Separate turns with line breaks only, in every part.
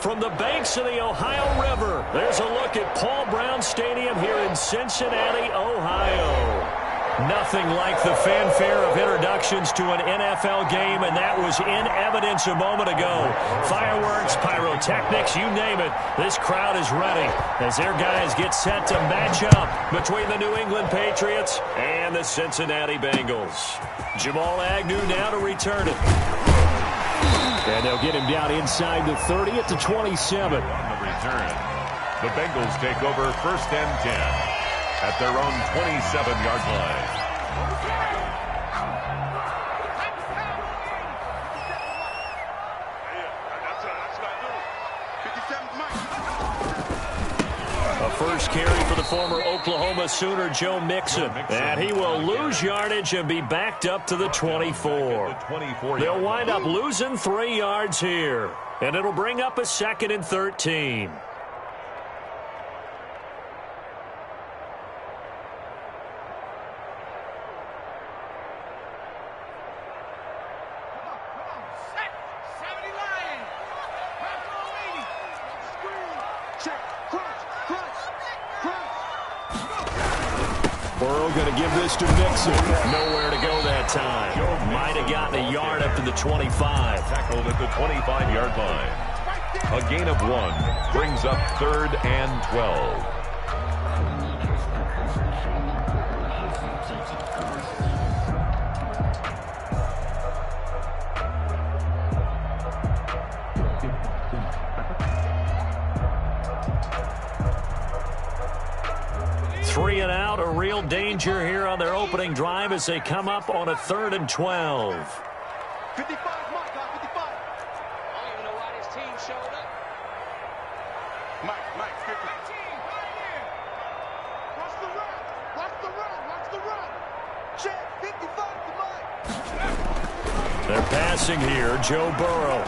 From the banks of the Ohio River, there's a look at Paul Brown Stadium here in Cincinnati, Ohio. Nothing like the fanfare of introductions to an NFL game, and that was in evidence a moment ago. Fireworks, pyrotechnics, you name it. This crowd is ready as their guys get set to match up between the New England Patriots and the Cincinnati Bengals. Jamal Agnew now to return it. And they'll get him down inside the 30 at the 27.
On the return, the Bengals take over 1st and 10. At their own 27-yard line.
A first carry for the former Oklahoma Sooner, Joe Mixon. And he will lose yardage and be backed up to the 24. They'll wind up losing 3 yards here. And it'll bring up a 2nd and 13. Burrow going to give this to Mixon. Nowhere to go that time. Might have gotten a yard up to the 25.
Tackled at the 25-yard line. A gain of 1 brings up 3rd and 12.
Three and out, a real danger here on their opening drive as they come up on a 3rd and 12.
55, Mike, 55. I don't even know why this team showed up. Mike, 50. Right here. Watch the run. Watch the run. Watch the run. Check, 55 to Mike.
They're passing here. Joe Burrow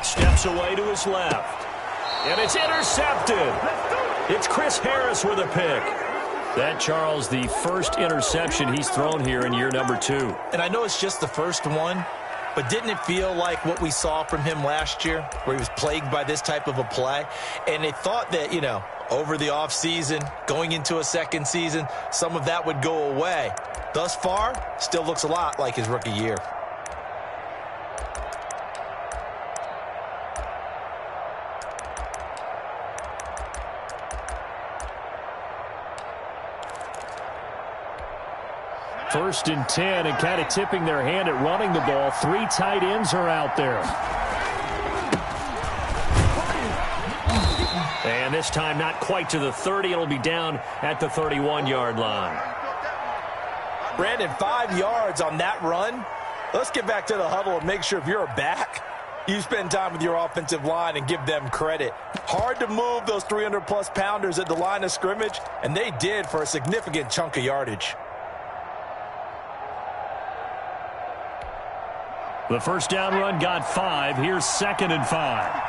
steps away to his left. And it's intercepted. It's Chris Harris with a pick. That, Charles, the first interception he's thrown here in year number 2.
And I know it's just the first one, but didn't it feel like what we saw from him last year, where he was plagued by this type of a play? And they thought that, you know, over the offseason, going into a second season, some of that would go away. Thus far, still looks a lot like his rookie year.
First and 10, and kind of tipping their hand at running the ball. 3 tight ends are out there. And this time not quite to the 30. It'll be down at the 31-yard line.
Brandon, 5 yards on that run. Let's get back to the huddle and make sure if you're a back, you spend time with your offensive line and give them credit. Hard to move those 300-plus pounders at the line of scrimmage, and they did for a significant chunk of yardage.
The first down run got 5. Here's 2nd and 5.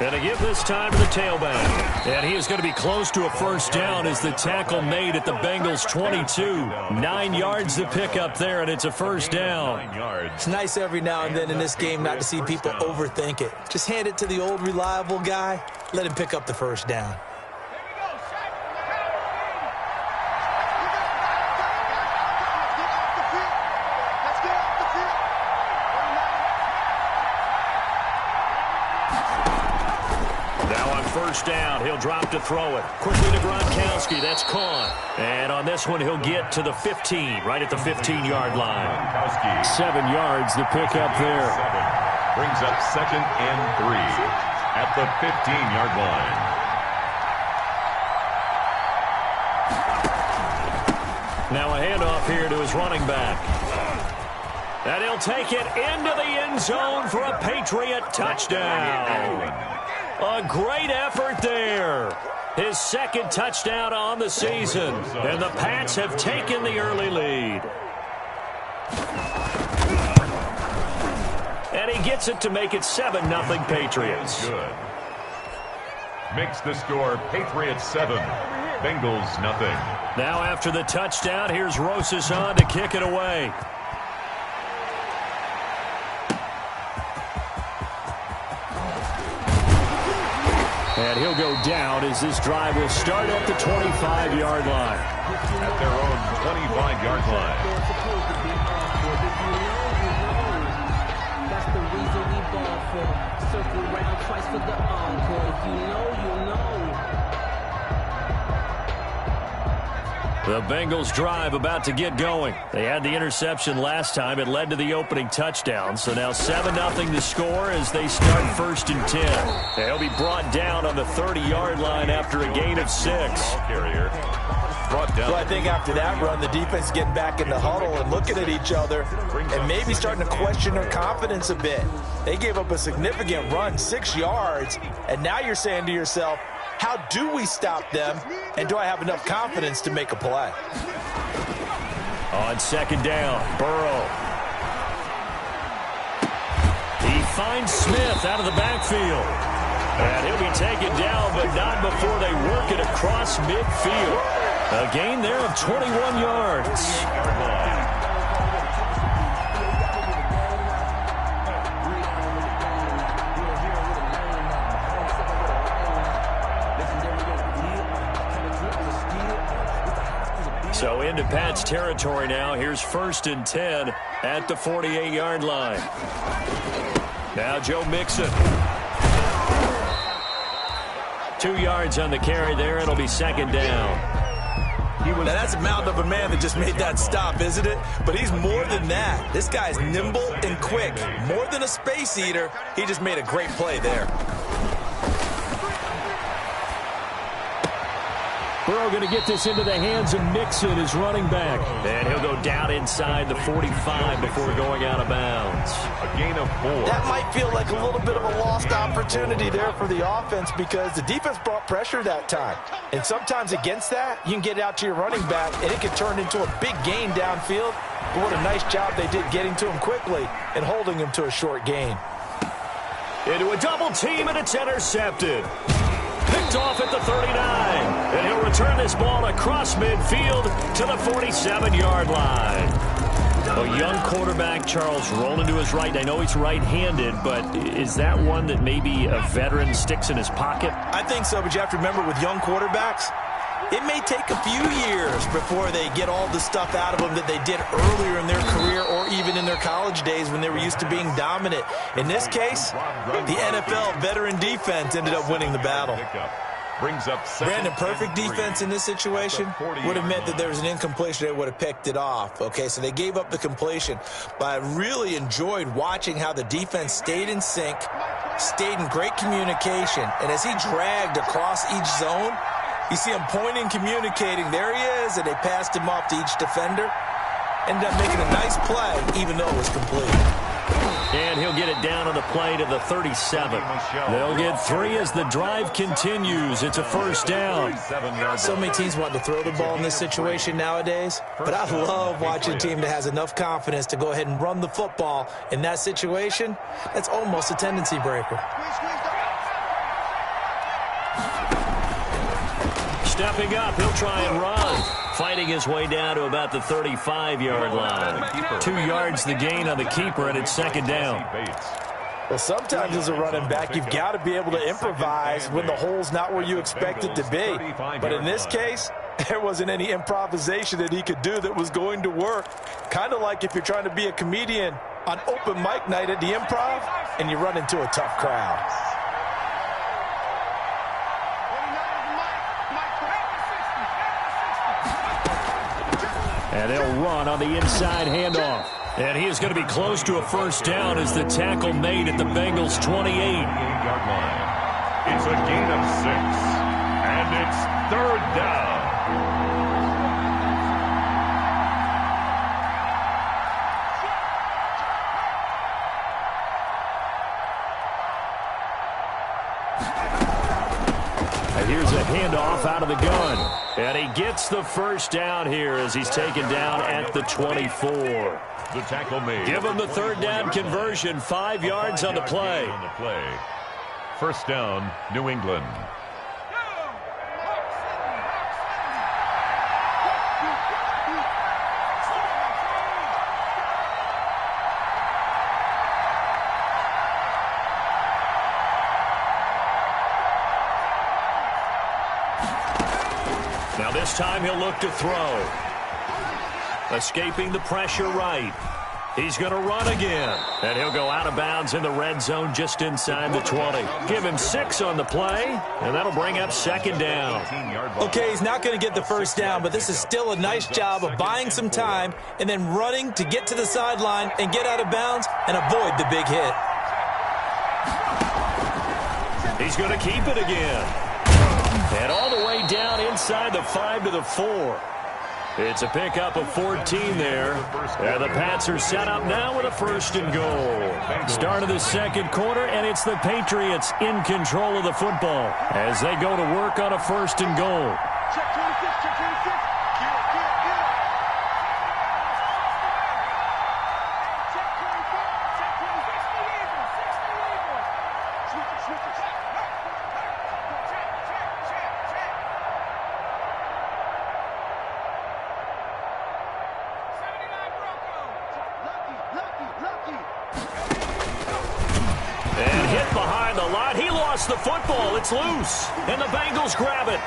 And a give this time to the tailback. And he is going to be close to a first down as the tackle made at the Bengals 22. 9 yards to pick up there, and it's a first down.
9 yards.
It's nice every now and then in this game not to see people overthink it. Just hand it to the old reliable guy. Let him pick up the first down.
First down, he'll drop to throw it. Quickly to Gronkowski, that's caught. And on this one, he'll get to the 15, right at the 15-yard line.
Gronkowski.
7 yards, the pickup there.
7 brings up 2nd and 3 at the 15-yard line.
Now a handoff here to his running back. And he'll take it into the end zone for a Patriot touchdown. A great effort there. His 2nd touchdown on the season. And the Pats have taken the early lead. And he gets it to make it 7-0 Patriots.
Good. Makes the score Patriots 7, Bengals 0.
Now after the touchdown, here's Rosas on to kick it away. And he'll go down as this drive will start at the 25-yard line.
At their own 25-yard line.
That's the reason we ball for. Circle round twice for the encore. If you know, you know.
The Bengals drive about to get going. They had the interception last time. It led to the opening touchdown. So now 7-0 to score as they start 1st and 10. They'll be brought down on the 30-yard line after a gain of 6.
Ball carrier brought down.
Well, I think after that run, the defense is getting back in the huddle and looking at each other and maybe starting to question their confidence a bit. They gave up a significant run, 6 yards, and now you're saying to yourself, how do we stop them, and do I have enough confidence to make a play?
On 2nd down, Burrow. He finds Smith out of the backfield. And he'll be taken down, but not before they work it across midfield. A gain there of 21 yards. So into Pat's territory now. Here's 1st and 10 at the 48-yard line. Now Joe Mixon. 2 yards on the carry there. It'll be 2nd down.
Now that's a mountain of a man that just made that stop, isn't it? But he's more than that. This guy's nimble and quick. More than a space eater, he just made a great play there.
Burrow going to get this into the hands of Mixon, his running back. And he'll go down inside the 45 before going out of bounds.
A gain of 4.
That might feel like a little bit of a lost opportunity there for the offense because the defense brought pressure that time. And sometimes against that, you can get out to your running back, and it can turn into a big gain downfield. But what a nice job they did getting to him quickly and holding him to a short gain.
Into a double team, and it's intercepted. Picked off at the 39. And he'll return this ball across midfield to the 47-yard line. A young quarterback, Charles, rolling to his right. I know he's right-handed, but is that one that maybe a veteran sticks in his pocket?
I think so, but you have to remember with young quarterbacks, it may take a few years before they get all the stuff out of them that they did earlier in their career or even in their college days when they were used to being dominant. In this case, the NFL veteran defense ended up winning the battle.
Brings up
Brandon, perfect defense in this situation would have meant that there was an incompletion. They would have picked it off. Okay, so they gave up the completion. But I really enjoyed watching how the defense stayed in sync, stayed in great communication. And as he dragged across each zone, you see him pointing, communicating. There he is, and they passed him off to each defender. Ended up making a nice play, even though it was complete.
And he'll get it down on the play to the 37. They'll get 3 as the drive continues. It's a 1st down.
So many teams want to throw the ball in this situation nowadays, but I love watching a team that has enough confidence to go ahead and run the football. In that situation, that's almost a tendency breaker.
Stepping up, he'll try and run. Fighting his way down to about the 35-yard line. 2 yards the gain on the keeper, and it's 2nd down.
Well, sometimes as a running back, you've got to be able to improvise when the hole's not where you expect it to be. But in this case, there wasn't any improvisation that he could do that was going to work. Kind of like if you're trying to be a comedian on open mic night at the Improv and you run into a tough crowd.
And they'll run on the inside handoff. And he is going to be close to a 1st down as the tackle made at the Bengals' 28-yard
line. It's a gain of 6, and it's 3rd down.
And here's a handoff out of the gun. And he gets the 1st down here as he's taken down at the 24.
The tackle made.
Give him the 3rd down conversion, 5 yards on the play.
1st down, New England.
This time he'll look to throw. Escaping the pressure right. He's going to run again. And he'll go out of bounds in the red zone just inside the 20. Give him 6 on the play, and that'll bring up second down.
Okay, he's not going to get the first down, but this is still a nice job of buying some time and then running to get to the sideline and get out of bounds and avoid the big hit.
He's going to keep it again. And all the way down inside the 5 to the 4. It's a pickup of 14 there. And the Pats are set up now with a 1st and goal. Start of the second quarter, and it's the Patriots in control of the football as they go to work on a 1st and goal.
Check 26, check 26. Get it. Check 24, check 26. 60 Eagles. Switch it. Check. Lucky.
And hit behind the line. He lost the football. It's loose. And the Bengals grab it.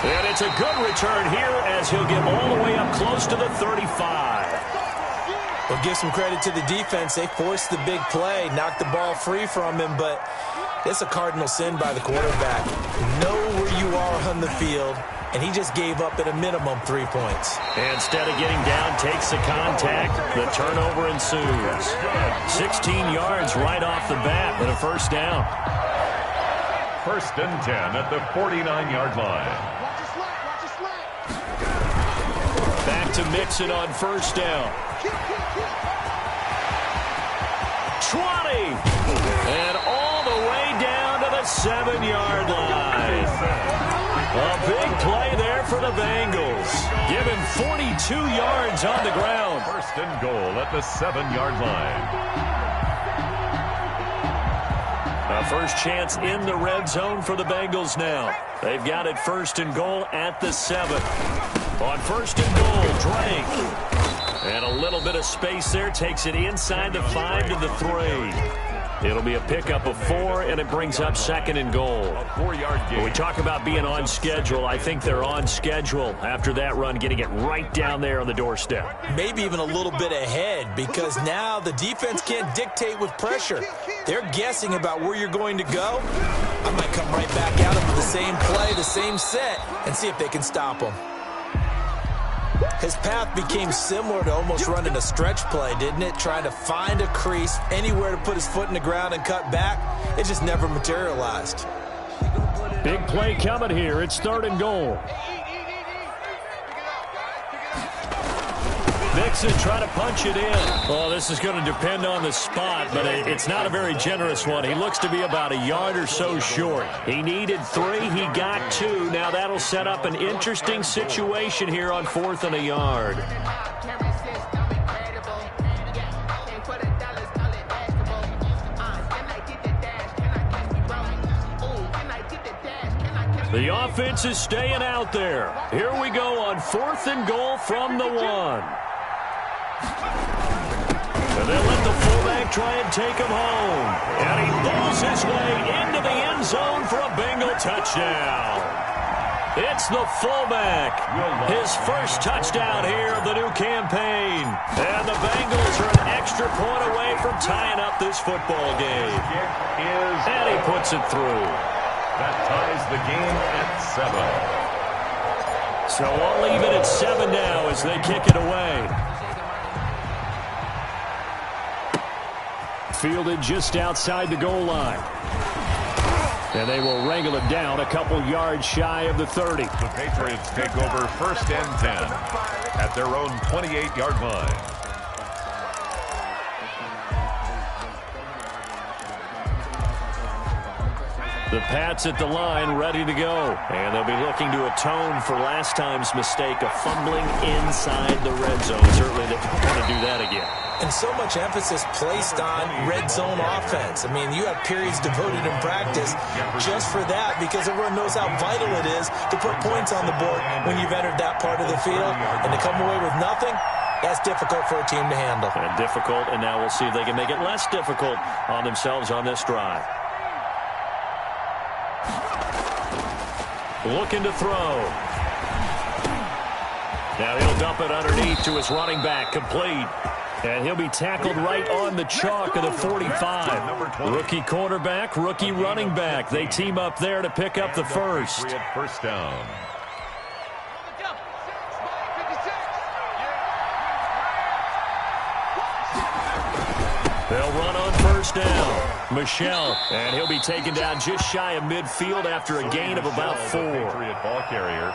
And it's a good return here as he'll get all the way up close to the 35.
We'll give some credit to the defense. They forced the big play, knocked the ball free from him, but it's a cardinal sin by the quarterback. Know where you are on the field, and he just gave up at a minimum 3 points.
Instead of getting down, takes the contact. The turnover ensues. 16 yards right off the bat and a 1st down.
1st and 10 at the 49-yard line.
Watch it slide.
Back to Mixon on 1st down. 20. And all the way down to the 7-yard line. A big play there for the Bengals. Give him 42 yards on the ground.
1st and goal at the 7-yard line.
A first chance in the red zone for the Bengals now. They've got it 1st and goal at the 7. On 1st and goal, Drake. And a little bit of space there. Takes it inside the 5 to the 3. It'll be a pickup of 4, and it brings up 2nd and goal.
A 4-yard gain.
When we talk about being on schedule, I think they're on schedule after that run, getting it right down there on the doorstep.
Maybe even a little bit ahead, because now the defense can't dictate with pressure. They're guessing about where you're going to go. I might come right back at them with the same play, the same set, and see if they can stop them. His path became similar to almost running a stretch play, didn't it? Trying to find a crease, anywhere to put his foot in the ground and cut back. It just never materialized.
Big play coming here. It's 3rd and goal. Mixon trying to punch it in. Oh, this is going to depend on the spot, but it's not a very generous one. He looks to be about a yard or so short. He needed 3. He got 2. Now that'll set up an interesting situation here on 4th and a yard. The offense is staying out there. Here we go on 4th and goal from the 1. And they'll let the fullback try and take him home. And he bowls his way into the end zone for a Bengal touchdown. It's the fullback. His first touchdown here of the new campaign. And the Bengals are an extra point away from tying up this football game. And he puts it through.
That ties the game at 7.
So I'll leave it at 7 now as they kick it away. Fielded just outside the goal line. And they will wrangle it down a couple yards shy of the 30.
The Patriots take over 1st and 10 at their own 28-yard line.
The Pats at the line, ready to go. And they'll be looking to atone for last time's mistake of fumbling inside the red zone. Certainly they're going to do that again.
And so much emphasis placed on red zone offense. I mean, you have periods devoted in practice just for that, because everyone knows how vital it is to put points on the board when you've entered that part of the field. And to come away with nothing, that's difficult for a team to handle.
And difficult, and now we'll see if they can make it less difficult on themselves on this drive. looking to throw. Now he'll dump it underneath to his running back, complete. And he'll be tackled right on the chalk of the 45. Rookie quarterback, rookie running back. They team up there to pick up the first.
First down.
They'll run on first down. Michelle, and he'll be taken down just shy of midfield after a gain of about 4.
Patriot ball carrier.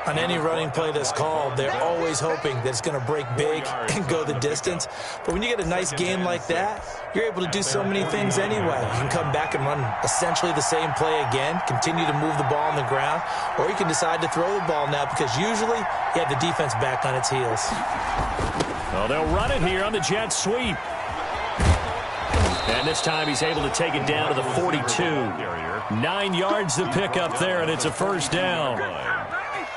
On any running play that's called, they're always hoping that it's going to break big and go the distance. But when you get a nice game like that, you're able to do so many things anyway. You can come back and run essentially the same play again, continue to move the ball on the ground, or you can decide to throw the ball now because usually you have the defense back on its heels.
Well, they'll run it here on the jet sweep. And this time he's able to take it down to the 42. 9 yards to pick up there, and it's a first down.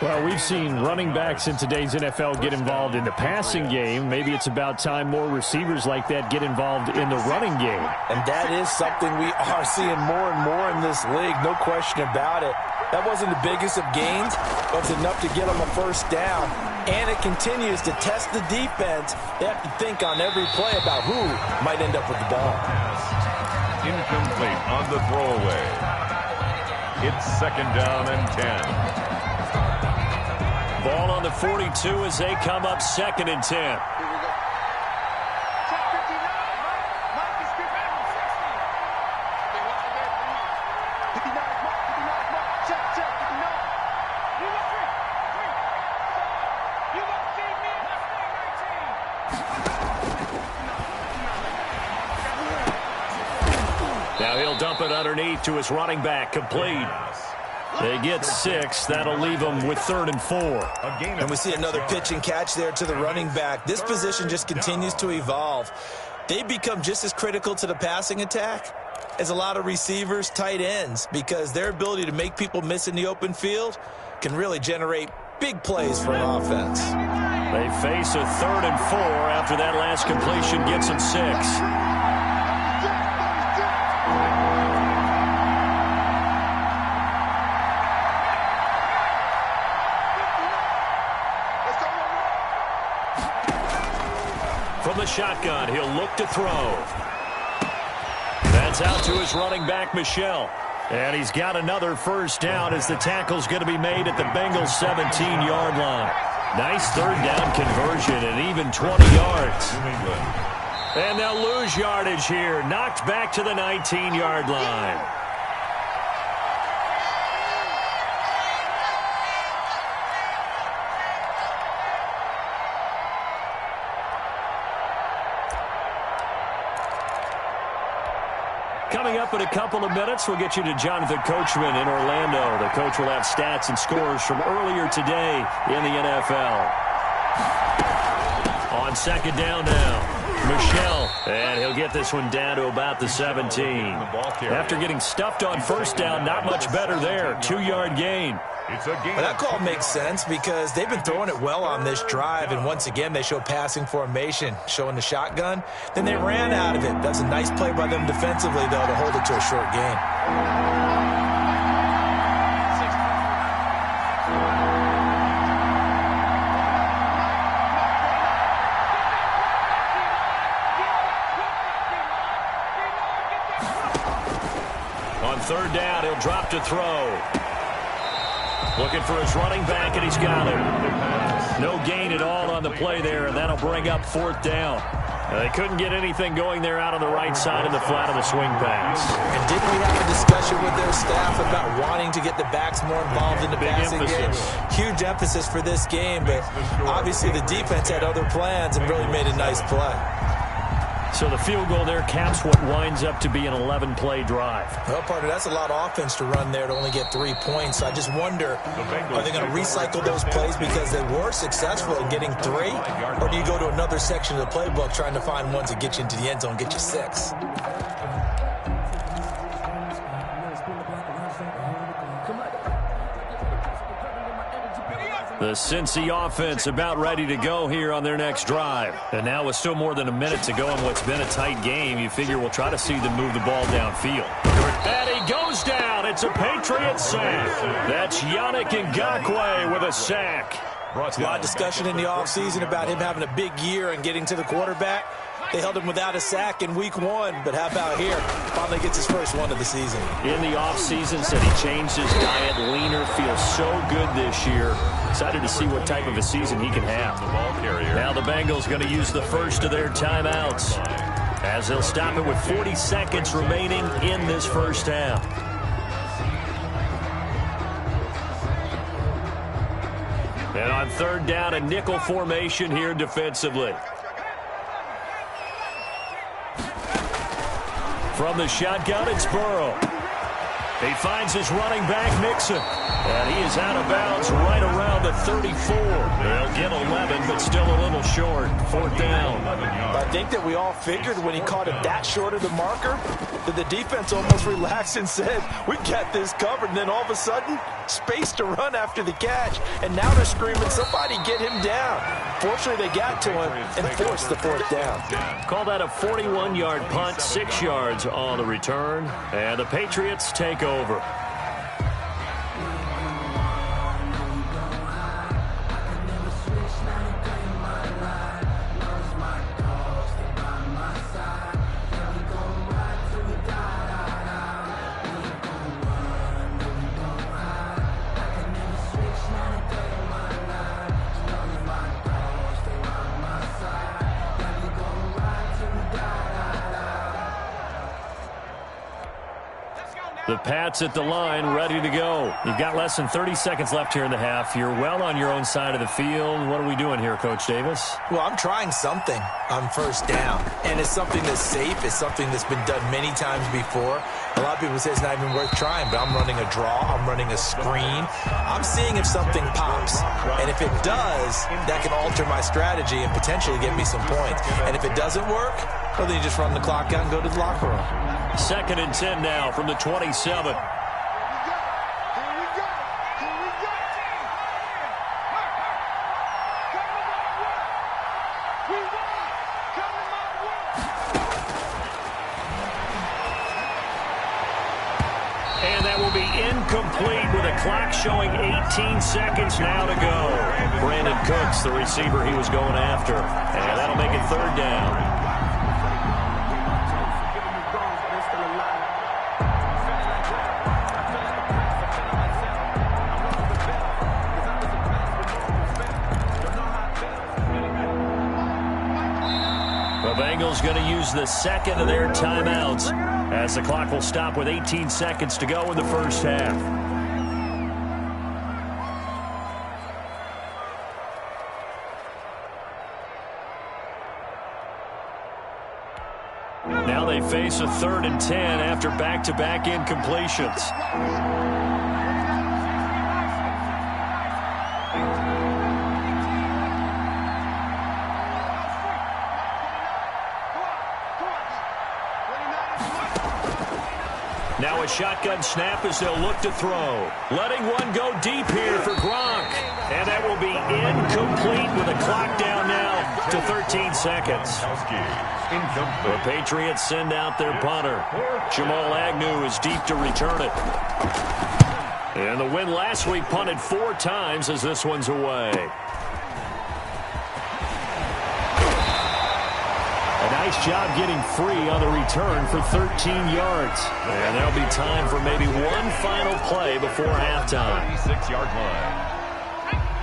Well, we've seen running backs in today's NFL get involved in the passing game. Maybe it's about time more receivers like that get involved in the running game.
And that is something we are seeing more and more in this league, no question about it. That wasn't the biggest of gains, but it's enough to get them a first down. And it continues to test the defense. They have to think on every play about who might end up with the ball.
Incomplete on the throwaway. It's second down and 10.
Ball on the 42 as they come up second and 10. Now he'll dump it underneath to his running back, complete. They get 6. That'll leave them with 3rd and 4.
And we see another pitch and catch there to the running back. This position just continues to evolve. They become just as critical to the passing attack as a lot of receivers, tight ends, because their ability to make people miss in the open field can really generate big plays for an offense.
They face a 3rd and 4 after that last completion gets them 6. From the shotgun, he'll look to throw. That's out to his running back, Michelle. And he's got another first down as the tackle's going to be made at the Bengals' 17-yard line. Nice third down conversion and even 20 yards. And they'll lose yardage here. Knocked back to the 19-yard line. Coming up in a couple of minutes, we'll get you to Jonathan Coachman in Orlando. The coach will have stats and scores from earlier today in the NFL. On second down now, Michelle, and he'll get this one down to about the 17. After getting stuffed on first down, not much better there. 2-yard gain.
Well, that call makes sense because they've been throwing it well on this drive, and once again they show passing formation, showing the shotgun. Then they ran out of it. That's a nice play by them defensively, though, to hold it to a short gain.
On third down, he'll drop to throw. Looking for his running back, and he's got him. No gain at all on the play there, and that'll bring up 4th down. They couldn't get anything going there out on the right side of the flat of the swing pass.
And didn't we have a discussion with their staff about wanting to get the backs more involved in the passing game? Huge emphasis for this game, but obviously the defense had other plans and really made a nice play.
So the field goal there caps what winds up to be an 11-play drive.
Well, partner, that's a lot of offense to run there to only get 3 points. So I just wonder, are they going to recycle those plays because they were successful in getting 3? Or do you go to another section of the playbook trying to find ones that get you into the end zone, get you 6?
The Cincy offense about ready to go here on their next drive. And now with still more than a minute to go in what's been a tight game, you figure we'll try to see them move the ball downfield. And he goes down. It's a Patriot sack. That's Yannick Ngakoue with a sack.
A lot of discussion in the offseason about him having a big year and getting to the quarterback. They held him without a sack in week 1, but how about here? Finally gets his first one of the season.
In the offseason, said he changed his diet, leaner, feels so good this year. Excited to see what type of a season he can have. Now the Bengals going to use the first of their timeouts, as they'll stop it with 40 seconds remaining in this first half. And on third down, a nickel formation here defensively. From the shotgun, it's Burrow. He finds his running back, Mixon. And he is out of bounds right around the 34. They'll get 11, but still a little short. Fourth down.
I think that we all figured when he caught it that short of the marker that the defense almost relaxed and said, we got this covered. And then all of a sudden, space to run after the catch. And now they're screaming, somebody get him down. Fortunately, they got to him and forced the fourth down.
Call that a 41-yard punt, 6 yards on the return. And the Patriots take over. The Pats at the line, ready to go. You've got less than 30 seconds left here in the half. You're well on your own side of the field. What are we doing here, Coach Davis?
Well, I'm trying something on first down, and it's something that's safe. It's something that's been done many times before. A lot of people say it's not even worth trying, but I'm running a draw. I'm running a screen. I'm seeing if something pops, and if it does, that can alter my strategy and potentially get me some points. And if it doesn't work, well, then you just run the clock out and go to the locker room.
2nd and 10 now from the 27. And that will be incomplete with a clock showing 18 seconds now to go. Brandon Cooks, the receiver he was going after. And that'll make it third down. Bengals going to use the second of their timeouts as the clock will stop with 18 seconds to go in the first half. Now they face a 3rd and 10 after back-to-back incompletions. Now a shotgun snap as they'll look to throw. Letting one go deep here for Gronk. And that will be incomplete with a clock down now to 13 seconds. The Patriots send out their punter. Jamal Agnew is deep to return it. And the win last week punted 4 times as this one's away. Nice job getting free on the return for 13 yards. And there'll be time for maybe one final play before halftime.
36-yard line.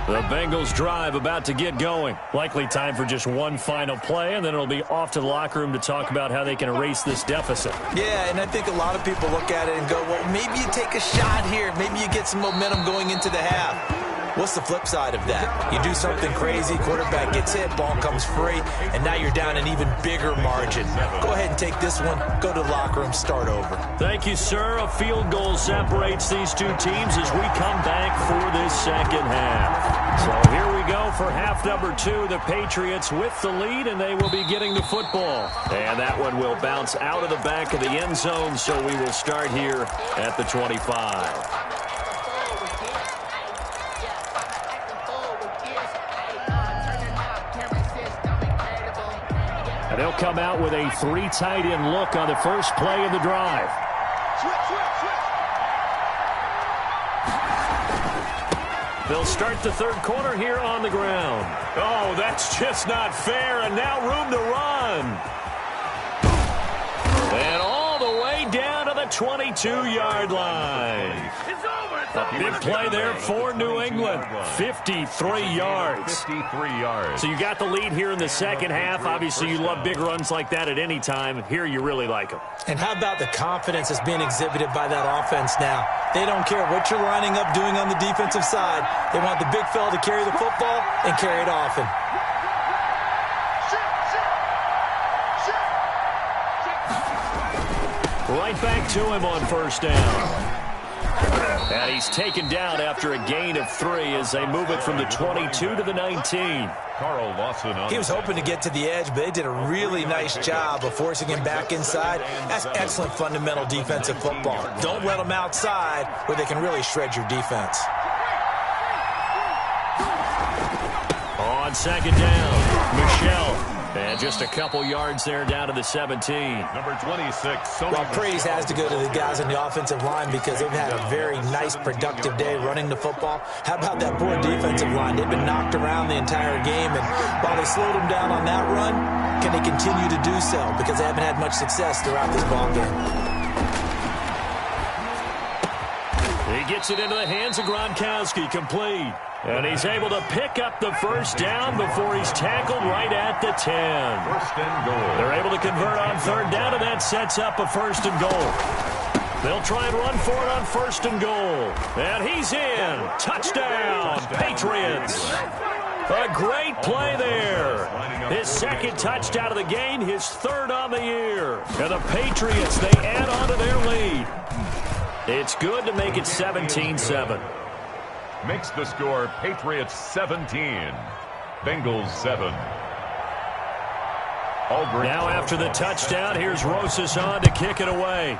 The Bengals drive about to get going. Likely time for just one final play, and then it'll be off to the locker room to talk about how they can erase this deficit.
Yeah, and I think a lot of people look at it and go, well, maybe you take a shot here. Maybe you get some momentum going into the half. What's the flip side of that? You do something crazy, quarterback gets hit, ball comes free, and now you're down an even bigger margin. Go ahead and take this one, go to the locker room, start over.
Thank you, sir. A field goal separates these two teams as we come back for this second half. So here we go for half number 2. The Patriots with the lead, and they will be getting the football. And that one will bounce out of the back of the end zone, so we will start here at the 25. They'll come out with a 3 tight end look on the first play of the drive. They'll start the third quarter here on the ground. Oh, that's just not fair, and now room to run. And all the way down to the 22-yard line. A big play there for New England. 53 yards.
53 yards.
So you got the lead here in the second half. Obviously, you love big runs like that at any time. Here, you really like them.
And how about the confidence that's being exhibited by that offense now? They don't care what you're lining up doing on the defensive side. They want the big fella to carry the football and carry it often.
Right back to him on first down. And he's taken down after a gain of 3 as they move it from the 22 to the 19.
Carl Lawson on.
He was hoping to get to the edge, but they did a really nice job of forcing him back inside. That's excellent fundamental defensive football. Don't let them outside where they can really shred your defense.
On second down, Michelle. And just a couple yards there down to the 17.
Number 26.
Well, praise has to go to the guys on the offensive line because they've had a very nice, productive day running the football. How about that poor defensive line? They've been knocked around the entire game, and while they slowed them down on that run, can they continue to do so? Because they haven't had much success throughout this ball game.
He gets it into the hands of Gronkowski, complete. And he's able to pick up the first down before he's tackled right at the 10.
First and goal.
They're able to convert on third down, and that sets up a first and goal. They'll try and run for it on first and goal. And he's in. Touchdown, Patriots. A great play there. His second touchdown of the game, his third on the year. And the Patriots, they add on to their lead. It's good to make it 17-7.
Makes the score Patriots 17, Bengals 7. Aldridge.
Now after the touchdown, here's Rosas on to kick it away.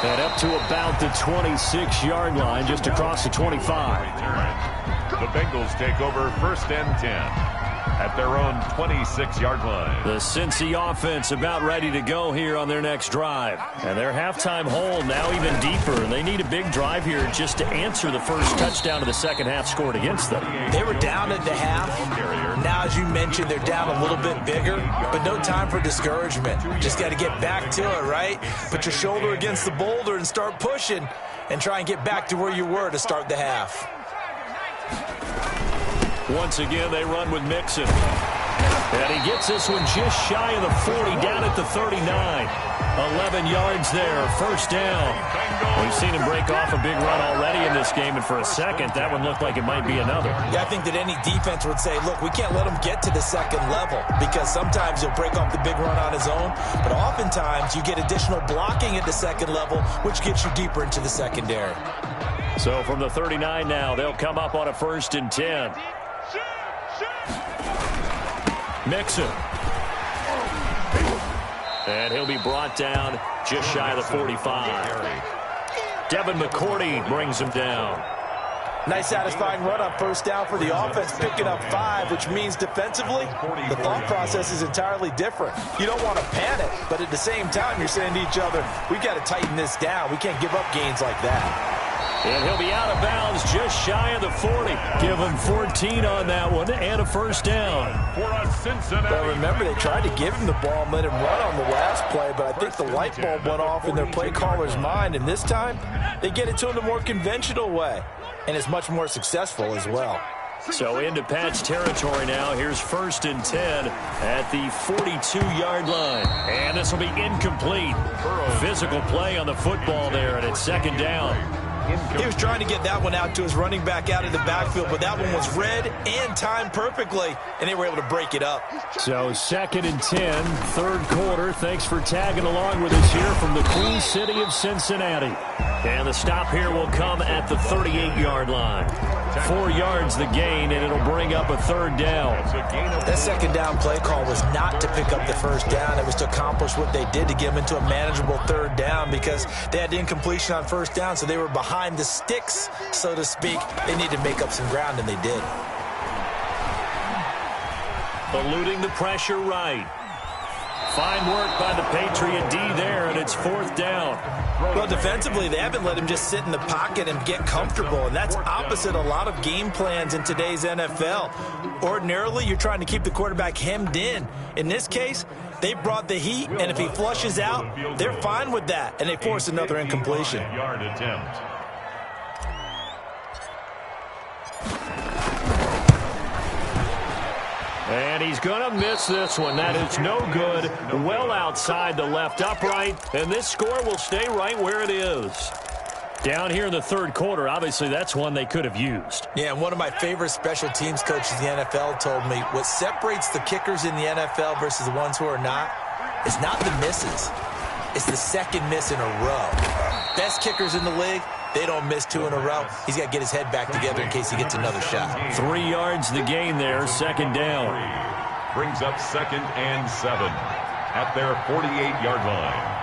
And up to about the 26-yard line, just across the 25.
The Bengals take over first and 10. At their own 26-yard line.
The Cincy offense about ready to go here on their next drive. And their halftime hole now even deeper. And they need a big drive here just to answer the first touchdown of the second half scored against them.
They were down at the half. Now, as you mentioned, they're down a little bit bigger. But no time for discouragement. Just got to get back to it, right? Put your shoulder against the boulder and start pushing. And try and get back to where you were to start the half.
Once again, they run with Mixon. And he gets this one just shy of the 40, down at the 39. 11 yards there, first down. We've seen him break off a big run already in this game, and for a second, that one looked like it might be another.
Yeah, I think that any defense would say, look, we can't let him get to the second level, because sometimes he'll break off the big run on his own, but oftentimes you get additional blocking at the second level, which gets you deeper into the secondary.
So from the 39 now, they'll come up on a first and 10. Mixon. And he'll be brought down just shy of the 45. Devin McCourty brings him down.
Nice satisfying run on first down for the offense, picking up 5, which means defensively, the thought process is entirely different. You don't want to panic, but at the same time, you're saying to each other, we've got to tighten this down. We can't give up gains like that.
And he'll be out of bounds just shy of the 40. Give him 14 on that one and a first down.
For Cincinnati.
Well, remember, they tried to give him the ball and let him run on the last play, but I think the light bulb went off in their play caller's mind, and this time they get it to him the more conventional way, and it's much more successful as well.
So into Pat's territory now. Here's first and 10 at the 42-yard line. And this will be incomplete. Physical play on the football there, and it's second down.
He was trying to get that one out to his running back out of the backfield, but that one was read and timed perfectly, and they were able to break it up.
So second and 10, third quarter. Thanks for tagging along with us here from the Queen City of Cincinnati.
And the stop here will come at the 38-yard line. 4 yards the gain, and it'll bring up a third down.
That second down play call was not to pick up the first down. It was to accomplish what they did to get them into a manageable third down because they had the incompletion on first down, so they were behind the sticks, so to speak. They needed to make up some ground, and they did.
eluding the pressure right. Fine work by the Patriot D there, and it's 4th down.
Well, defensively, they haven't let him just sit in the pocket and get comfortable, and that's opposite a lot of game plans in today's NFL. Ordinarily, you're trying to keep the quarterback hemmed in. In this case, they brought the heat, and if he flushes out, they're fine with that, and they force another incompletion.
Yard attempt.
And he's going to miss this one. That is no good. Well outside the left upright. And this score will stay right where it is. Down here in the 3rd quarter, obviously that's one they could have used.
Yeah, and one of my favorite special teams coaches in the NFL told me what separates the kickers in the NFL versus the ones who are not is not the misses. It's the second miss in a row. Best kickers in the league, they don't miss 2 in a row. He's got to get his head back together in case he gets another shot.
3 yards the gain there, 2nd down.
Brings up 2nd and 7 at their 48-yard line.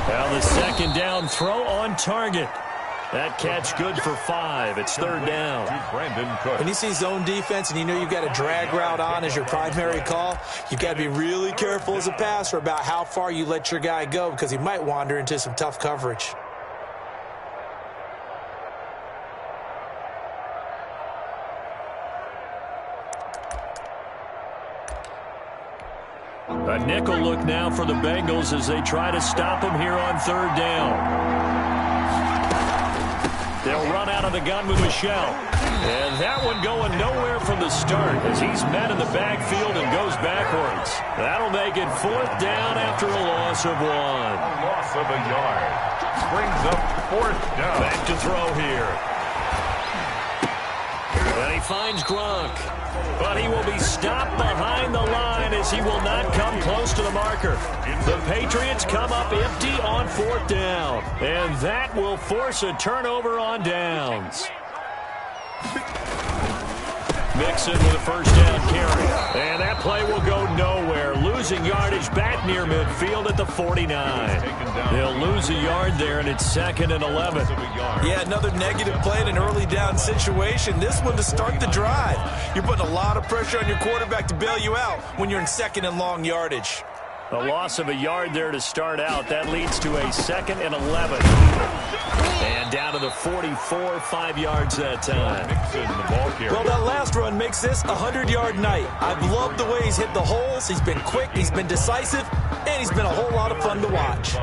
Well, the 2nd down throw on target. That catch good for 5. It's 3rd down.
When you see zone defense and you know you've got a drag route on as your primary call, you've got to be really careful as a passer about how far you let your guy go because he might wander into some tough coverage.
A nickel look now for the Bengals as they try to stop him here on 3rd down. They'll run out of the gun with Michelle. And that one going nowhere from the start as he's met in the backfield and goes backwards. That'll make it 4th down after a loss of 1.
Loss of a yard. Brings up 4th down.
Back to throw here. And he finds Gronk. But he will be stopped behind the line as he will not come close to the marker. The Patriots come up empty on 4th down. And that will force a turnover on downs. Mixon with a 1st down carry. And that play will go nowhere. Losing yardage back near midfield at the 49. They'll lose a yard there, and it's 2nd and 11.
Yeah, another negative play in an early down situation. This one to start the drive. You're putting a lot of pressure on your quarterback to bail you out when you're in 2nd and long yardage.
A loss of a yard there to start out. That leads to a 2nd and 11. And down to the 44, 5 yards that time.
Well, that last run makes this a 100-yard night. I've loved the way he's hit the holes. He's been quick, he's been decisive, and he's been a whole lot of fun to watch.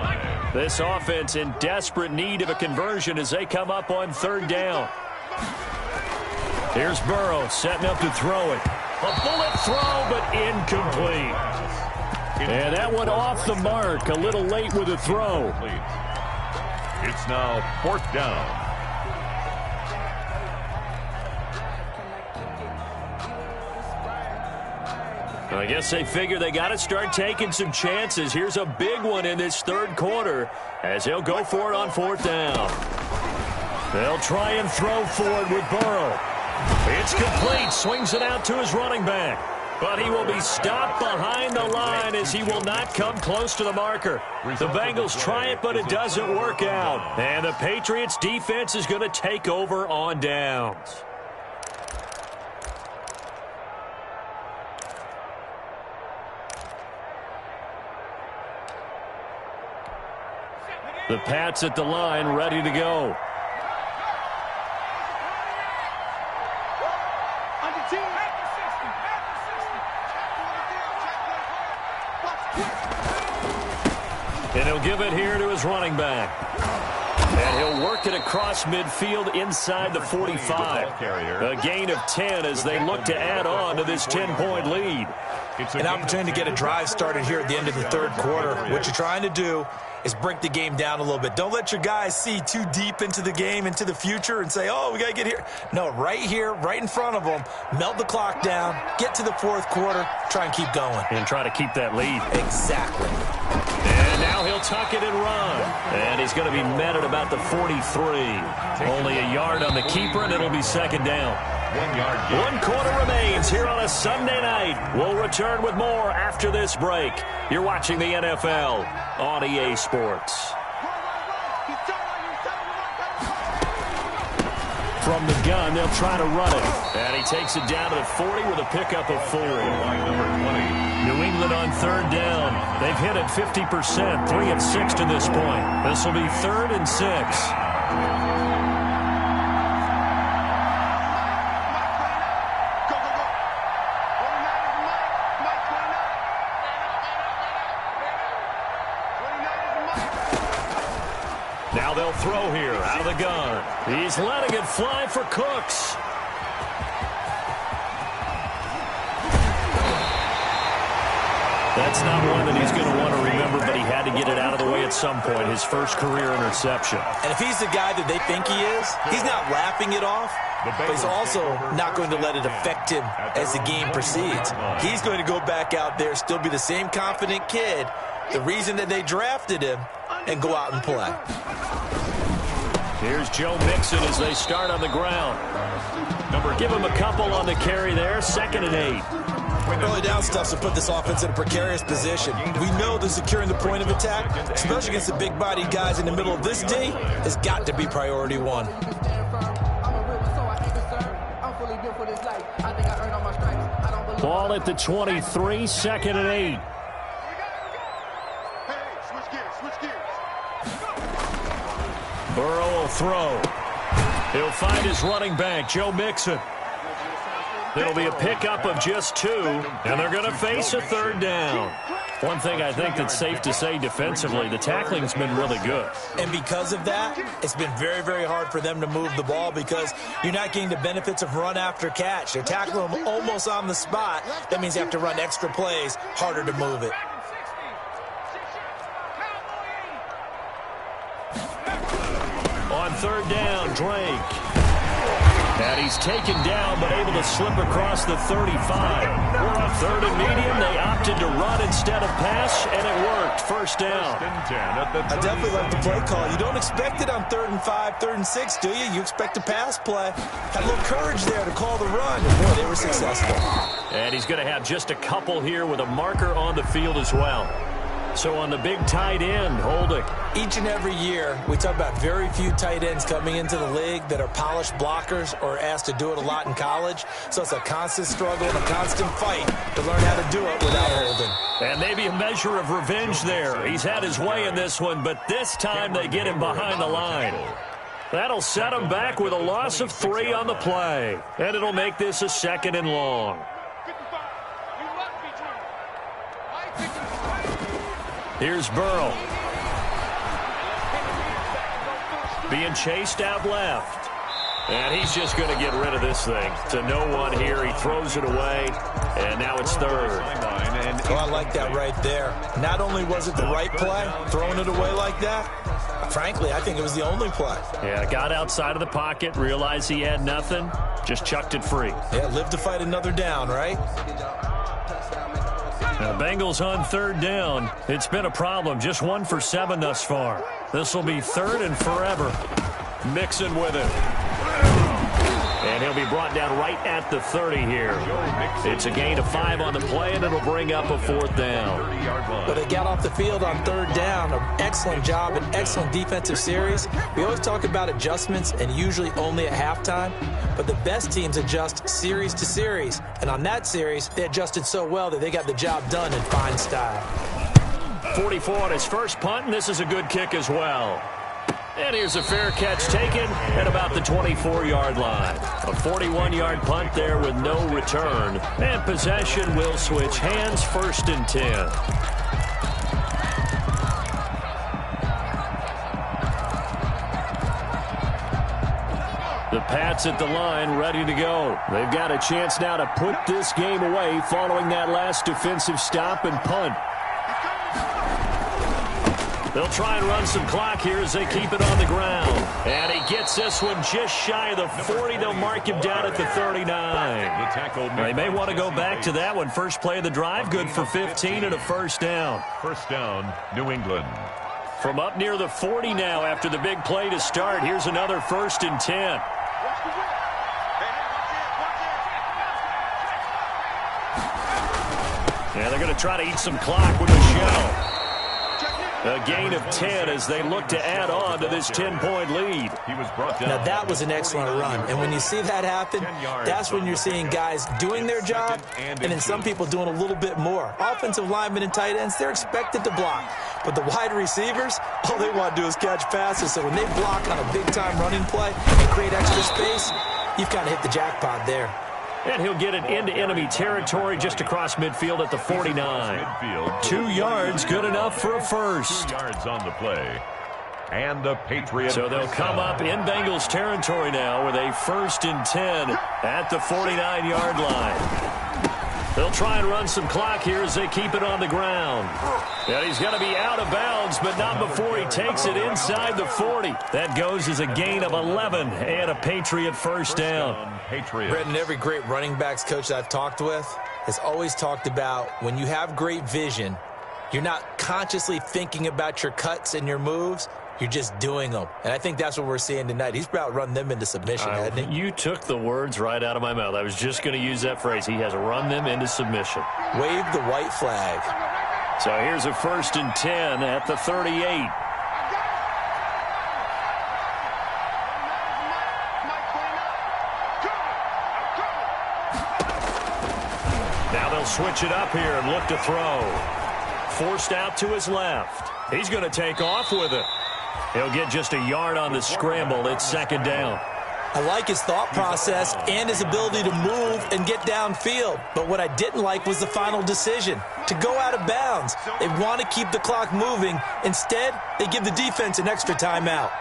This offense in desperate need of a conversion as they come up on 3rd down. Here's Burrow setting up to throw it. A bullet throw, but incomplete. And that one off the mark, a little late with a throw.
It's now 4th down.
I guess they figure they got to start taking some chances. Here's a big one in this 3rd quarter as they'll go for it on 4th down. They'll try and throw forward with Burrow. It's complete. Swings it out to his running back. But he will be stopped behind the line as he will not come close to the marker. The Bengals try it, but it doesn't work out. And the Patriots defense is going to take over on downs. The Pats at the line, ready to go. And he'll give it here to his running back. And he'll work it across midfield inside the 45. A gain of 10 as they look to add on to this 10-point lead.
An opportunity to get a drive started here at the end of the third quarter. What you're trying to do is break the game down a little bit. Don't let your guys see too deep into the game, into the future, and say, oh, we got to get here. No, right here, right in front of them, melt the clock down, get to the fourth quarter, try and keep going.
And try to keep that lead.
Exactly.
And now he'll tuck it and run. And he's going to be met at about the 43. Only a yard on the keeper, and it'll be second down.
1 yard gain.
1 quarter remains here on a Sunday night. We'll return with more after this break. You're watching the NFL on EA Sports. From the gun, they'll try to run it. And he takes it down to the 40 with a pickup of 4.
Line number 20.
New England on third down. They've hit it 50%, 3 of 6 to this point. This will be 3rd and 6. Now they'll throw here out of the gun. He's letting it fly for Cooks. That's not one that he's going to want to remember, but he had to get it out of the way at some point, his first career interception.
And if he's the guy that they think he is, he's not laughing it off, but he's also not going to let it affect him as the game proceeds. He's going to go back out there, still be the same confident kid, the reason that they drafted him, and go out and play.
Here's Joe Mixon as they start on the ground. Give him a couple on the carry there, 2nd and 8.
Early down stuffs to put this offense in a precarious position. We know that securing the point of attack, especially against the big-bodied guys in the middle of this D, has got to be priority 1.
Ball at the 23, 2nd and 8. Burrow will throw. He'll find his running back, Joe Mixon. It'll be a pickup of just 2, and they're going to face a 3rd down. One thing I think that's safe to say defensively, the tackling's been really good.
And because of that, it's been very, very hard for them to move the ball because you're not getting the benefits of run after catch. They're tackling them almost on the spot. That means you have to run extra plays, harder to move it.
On 3rd down, Drake. And he's taken down, but able to slip across the 35. We're on 3rd and medium. They opted to run instead of pass, and it worked. 1st down.
I definitely like the play call. You don't expect it on 3rd and 5, 3rd and 6, do you? You expect a pass play. Had a little courage there to call the run, and boy, they were successful.
And he's going to have just a couple here with a marker on the field as well. So on the big tight end, Holding.
Each and every year, we talk about very few tight ends coming into the league that are polished blockers or asked to do it a lot in college. So it's a constant struggle and a constant fight to learn how to do it without holding.
And maybe a measure of revenge there. He's had his way in this one, but this time they get him behind the line. That'll set him back with a loss of 3 on the play. And it'll make this a 2nd and long. Here's Burrow. Being chased out left. And he's just going to get rid of this thing. To no one here. He throws it away. And now it's 3rd.
Oh, I like that right there. Not only was it the right play, throwing it away like that, frankly, I think it was the only play.
Yeah, got outside of the pocket, realized he had nothing, just chucked it free.
Yeah, live to fight another down, right?
Now, Bengals on 3rd down. It's been a problem. Just 1 for 7 thus far. This will be 3rd and forever. Mixon with it. And he'll be brought down right at the 30 here. It's a gain of 5 on the play, and it'll bring up a 4th down.
But they got off the field on 3rd down. An excellent job, an excellent defensive series. We always talk about adjustments, and usually only at halftime. But the best teams adjust series to series. And on that series, they adjusted so well that they got the job done in fine style.
44 on his first punt, and this is a good kick as well. And here's a fair catch taken at about the 24-yard line. A 41-yard punt there with no return. And possession will switch hands, 1st and 10. The Pats at the line, ready to go. They've got a chance now to put this game away following that last defensive stop and punt. They'll try and run some clock here as they keep it on the ground. And he gets this one just shy of the 40. They'll mark him down at the 39. They may want to go back to that one. First play of the drive, good for 15 and a first down.
First down, New England.
From up near the 40 now after the big play to start. Here's another 1st and 10. Yeah, they're going to try to eat some clock with Michelle. A gain of 10 as they look to add on to this 10-point lead.
He was brought down.
Now, that was an excellent run. And when you see that happen, that's when you're seeing guys doing their job and then some people doing a little bit more. Offensive linemen and tight ends, they're expected to block. But the wide receivers, all they want to do is catch passes. So when they block on a big-time running play and create extra space, you've kind of hit the jackpot there.
And he'll get it into enemy territory just across midfield at the 49. 2 yards, good enough for a first.
2 yards on the play. And the Patriots.
So they'll come up in Bengals territory now with a 1st and 10 at the 49-yard line. They'll try and run some clock here as they keep it on the ground. And he's going to be out of bounds, but not before he takes it inside the 40. That goes as a gain of 11 and a Patriot first down.
Brendan, every great running backs coach that I've talked with has always talked about when you have great vision, you're not consciously thinking about your cuts and your moves. You're just doing them. And I think that's what we're seeing tonight. He's about run them into submission, hasn't he?
You took the words right out of my mouth. I was just going to use that phrase. He has run them into submission.
Wave the white flag.
So here's a 1st and 10 at the 38. Now they'll switch it up here and look to throw. Forced out to his left. He's going to take off with it. He'll get just a yard on the scramble. It's 2nd down.
I like his thought process and his ability to move and get downfield. But what I didn't like was the final decision, to go out of bounds. They want to keep the clock moving. Instead, they give the defense an extra timeout.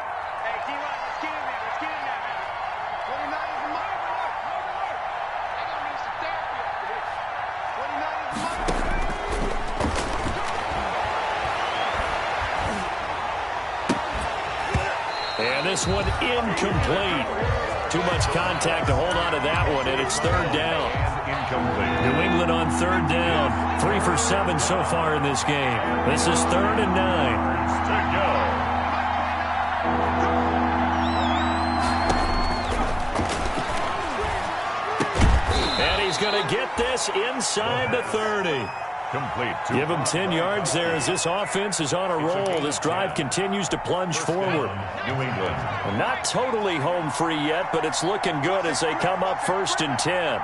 And this one incomplete. Too much contact to hold on to that one, and it's 3rd down.
Incomplete.
New England on 3rd down. 3 for 7 so far in this game. This is 3rd and 9.
To go.
And he's going to get this inside the 30.
Complete.
Give him 10 yards there as this offense is on a roll. This drive continues to plunge forward.
New England.
Not totally home free yet, but it's looking good as they come up 1st and 10.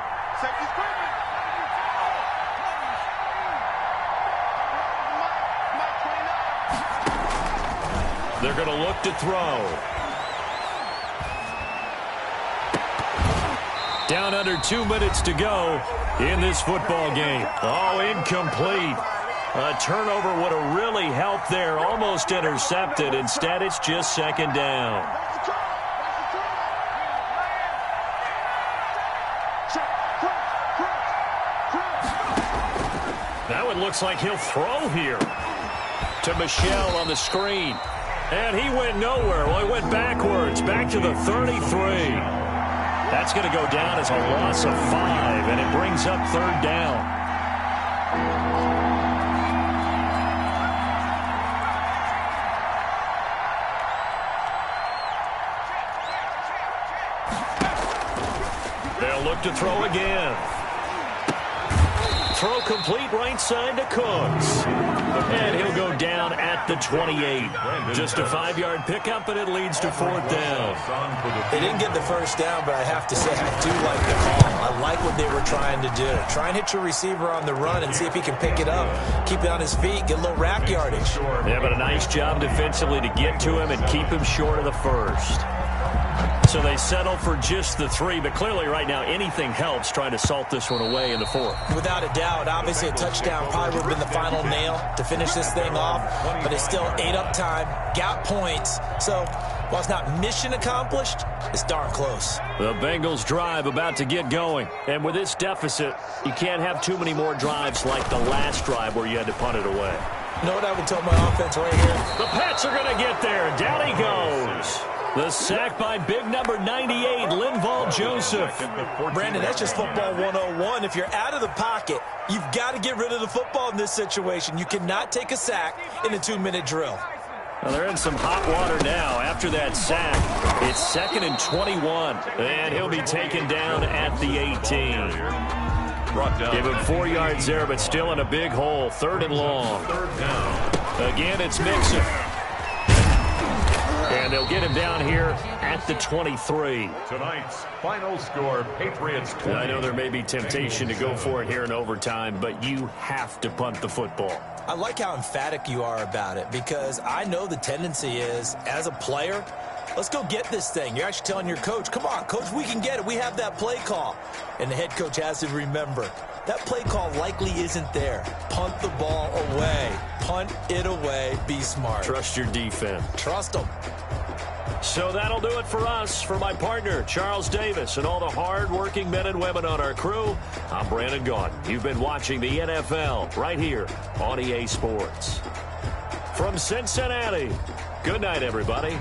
They're going to look to throw. Down under 2 minutes to go in this football game. Oh, incomplete. A turnover would have really helped there. Almost intercepted. Instead, it's just 2nd down. Now it looks like he'll throw here to Michelle on the screen. And he went nowhere. Well, he went backwards, back to the 33. That's going to go down as a loss of 5, and it brings up 3rd down. They'll look to throw again. Throw complete right side to Cooks. And he'll go down at the 28. Just a 5-yard pickup, and it leads to 4th down.
They didn't get the first down, but I have to say I do like the call. I like what they were trying to do. Try and hit your receiver on the run and see if he can pick it up. Keep it on his feet, get a little rack yardage.
Yeah, but a nice job defensively to get to him and keep him short of the first. So they settle for just the 3, but clearly right now anything helps trying to salt this one away in the 4th.
Without a doubt, obviously a touchdown probably would have been the final nail to finish this thing off, but it's still ate up time, got points. So while it's not mission accomplished, it's darn close.
The Bengals drive about to get going. And with this deficit, you can't have too many more drives like the last drive where you had to punt it away.
You know what I would tell my offense right here?
The Pats are going to get there. Down he goes. The sack by big number 98, Linval Joseph.
Brandon, that's just football 101. If you're out of the pocket, you've got to get rid of the football in this situation. You cannot take a sack in a 2-minute drill.
Well, they're in some hot water now after that sack. It's 2nd and 21, and he'll be taken down at the 18. Give him 4 yards there, but still in a big hole. 3rd and long. Again, it's Mixon. And they'll get him down here at the 23.
Tonight's final score, Patriots 20.
I know there may be temptation to go for it here in overtime, but you have to punt the football.
I like how emphatic you are about it because I know the tendency is, as a player, let's go get this thing. You're actually telling your coach, come on, coach, we can get it. We have that play call. And the head coach has to remember, that play call likely isn't there. Punt the ball away. Punt it away. Be smart.
Trust your defense.
Trust them.
So that'll do it for us. For my partner, Charles Davis, and all the hard-working men and women on our crew, I'm Brandon Gaudin. You've been watching the NFL right here on EA Sports. From Cincinnati, good night, everybody.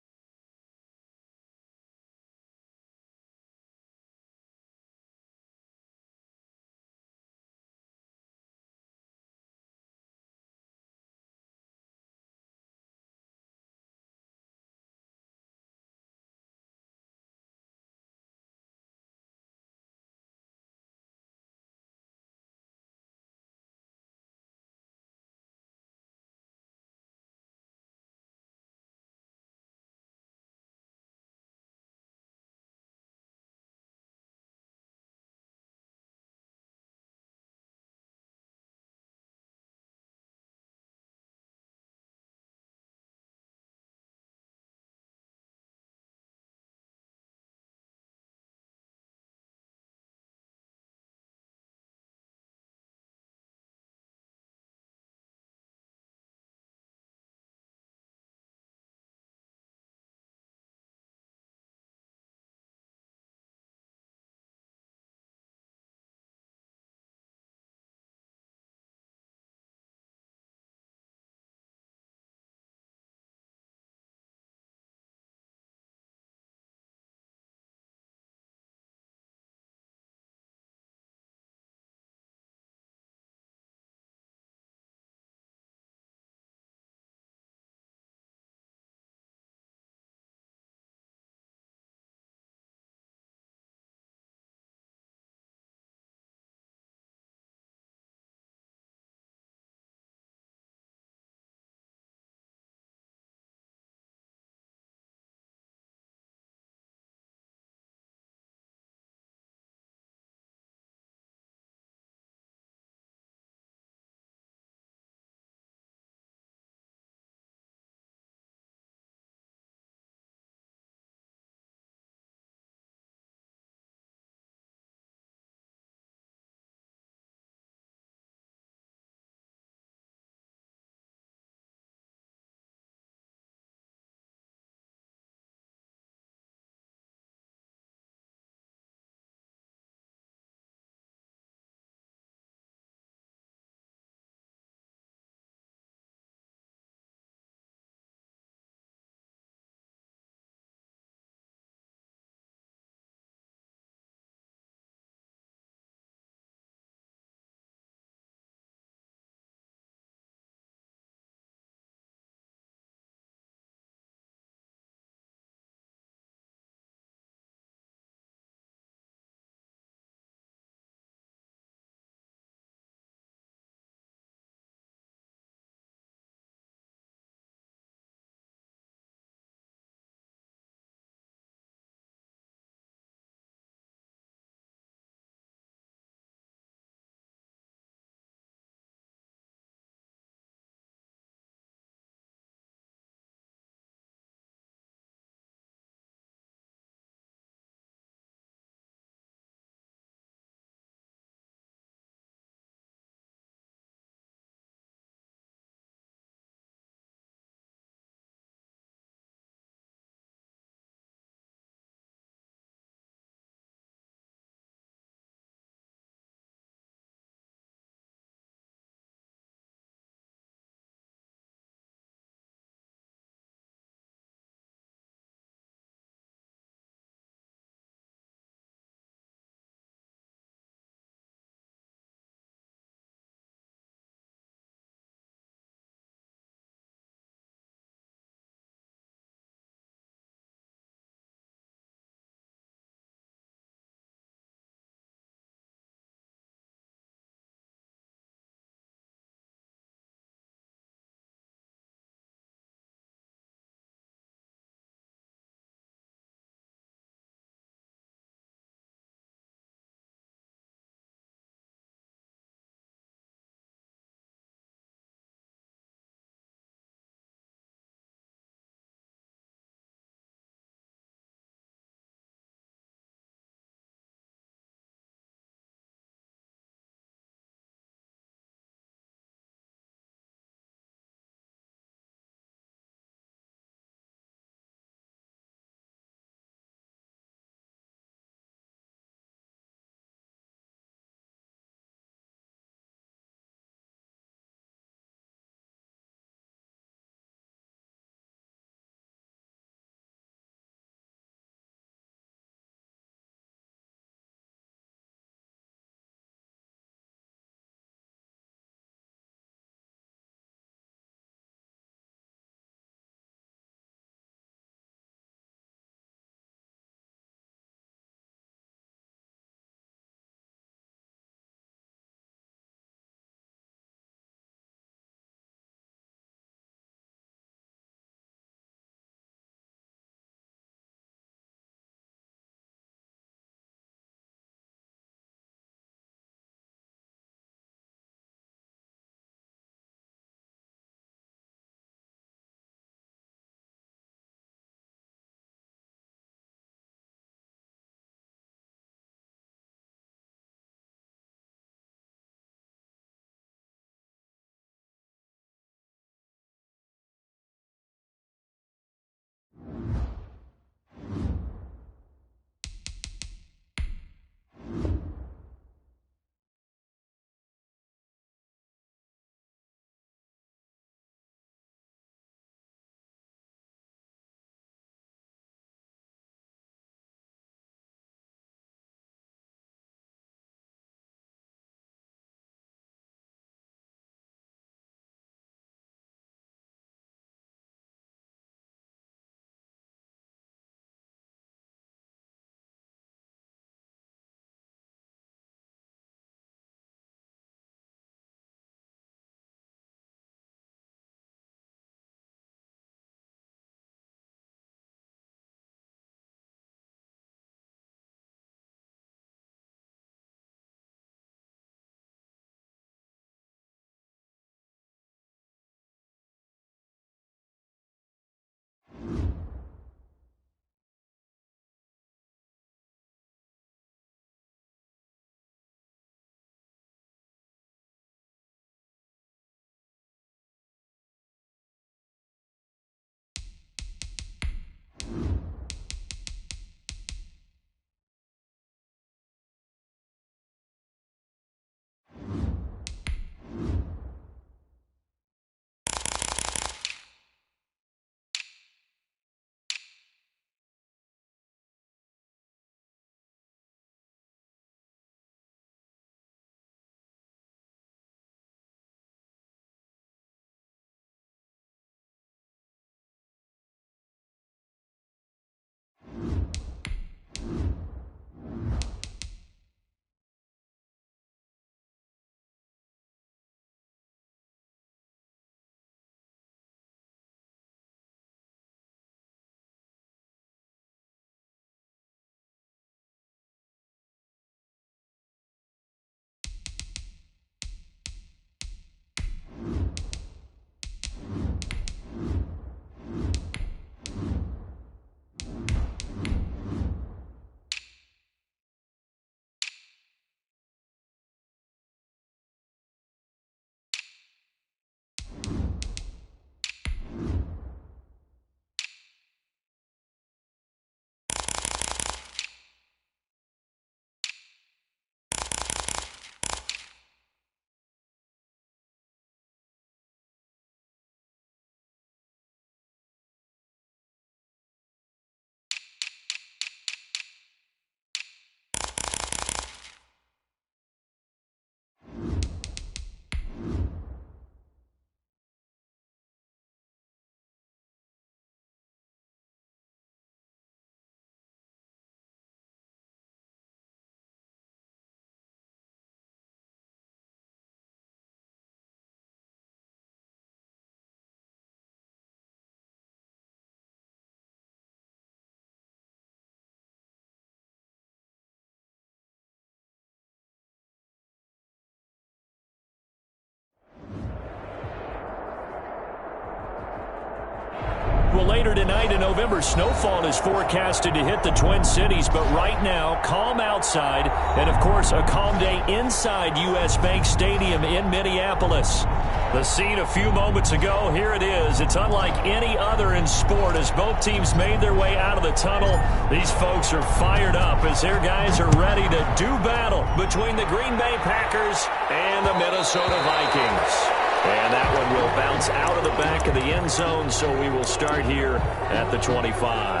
later tonight, a November snowfall is forecasted to hit the Twin Cities, but right now, calm outside, and of course, a calm day inside U.S. Bank Stadium in Minneapolis. The scene a few moments ago, here it is. It's unlike any other in sport as both teams made their way out of the tunnel. These folks are fired up as their guys are ready to do battle between the Green Bay Packers and the Minnesota Vikings. And that one will bounce out of the back of the end zone, so we will start here at the 25.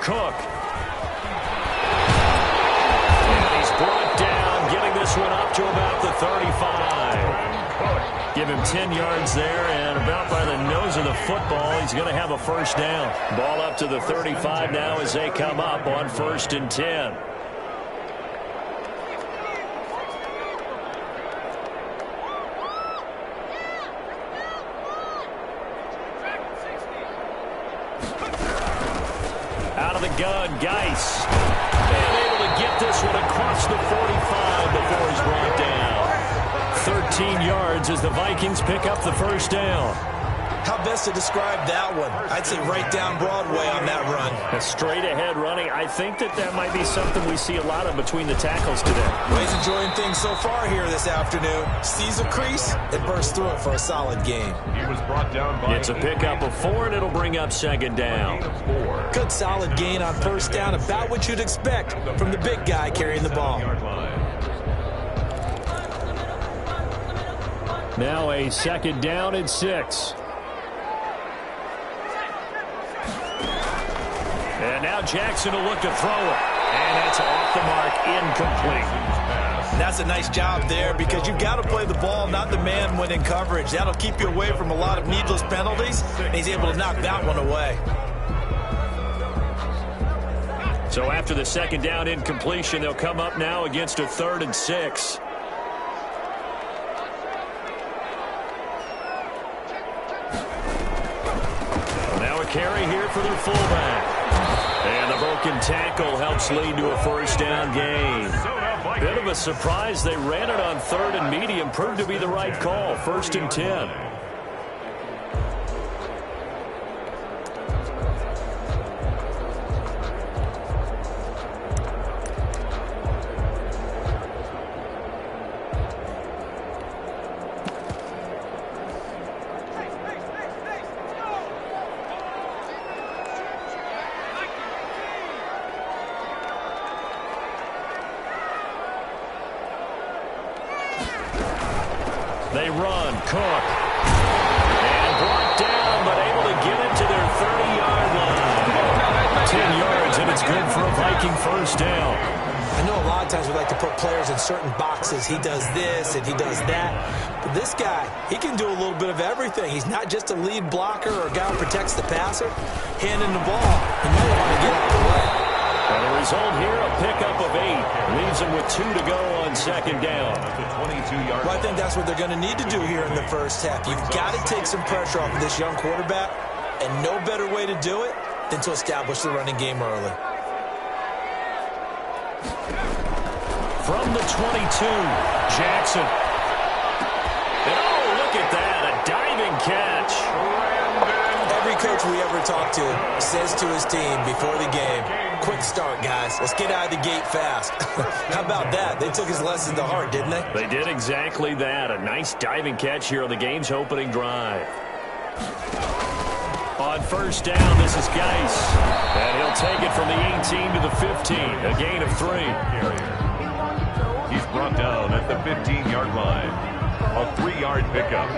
Cook. And he's brought down, getting this one up to about the 35. Give him 10 yards there, and about by the nose of the football, he's going to have a first down. Ball up to the 35 now as they come up on 1st and 10. Out of the gun, Geis. And able to get this one across the 45 before he's brought down. 13 yards as the Vikings pick up the first down.
How best to describe that one? I'd say right down Broadway on that run.
A straight-ahead running. I think that might be something we see a lot of between the tackles today.
Well, he's enjoying things so far here this afternoon. Sees a crease and bursts through it for a solid gain.
He was brought down by
It's a pickup of 4, and it'll bring up 2nd down.
Good solid gain on first down, about what you'd expect from the big guy carrying the ball.
Now a 2nd down and 6.
And now Jackson will look to throw it. And that's off the mark, incomplete.
And that's a nice job there because you've got to play the ball, not the man when in coverage. That'll keep you away from a lot of needless penalties, and he's able to knock that one away.
So after the 2nd down incompletion, they'll come up now against a 3rd and 6. Now a carry here for their fullback. And the broken tackle helps lead to a first down gain. Bit of a surprise. They ran it on 3rd and medium. Proved to be the right call. 1st and 10. They run. Cook. And brought down, but able to get it to their 30-yard line. 10 yards, and it's good for a Viking first down.
I know a lot of times we like to put players in certain boxes. He does this and he does that. But this guy, he can do a little bit of everything. He's not just a lead blocker or a guy who protects the passer. Handing the ball, he might want to get out of the way.
And the result here, a pickup of 8. Leaves him with 2 to go on 2nd down.
Well, I think that's what they're going to need to do here in the first half. You've got to take some pressure off of this young quarterback, and no better way to do it than to establish the running game early.
From the 22, Jackson. And oh, look at that, a diving catch.
Every coach we ever talk to says to his team before the game, quick start, guys. Let's get out of the gate fast. How about that? They took his lesson to heart, didn't they?
They did exactly that. A nice diving catch here on the game's opening drive. On first down, this is Geis. And he'll take it from the 18 to the 15. A gain of 3.
He's brought down at the 15-yard line. A 3-yard pickup.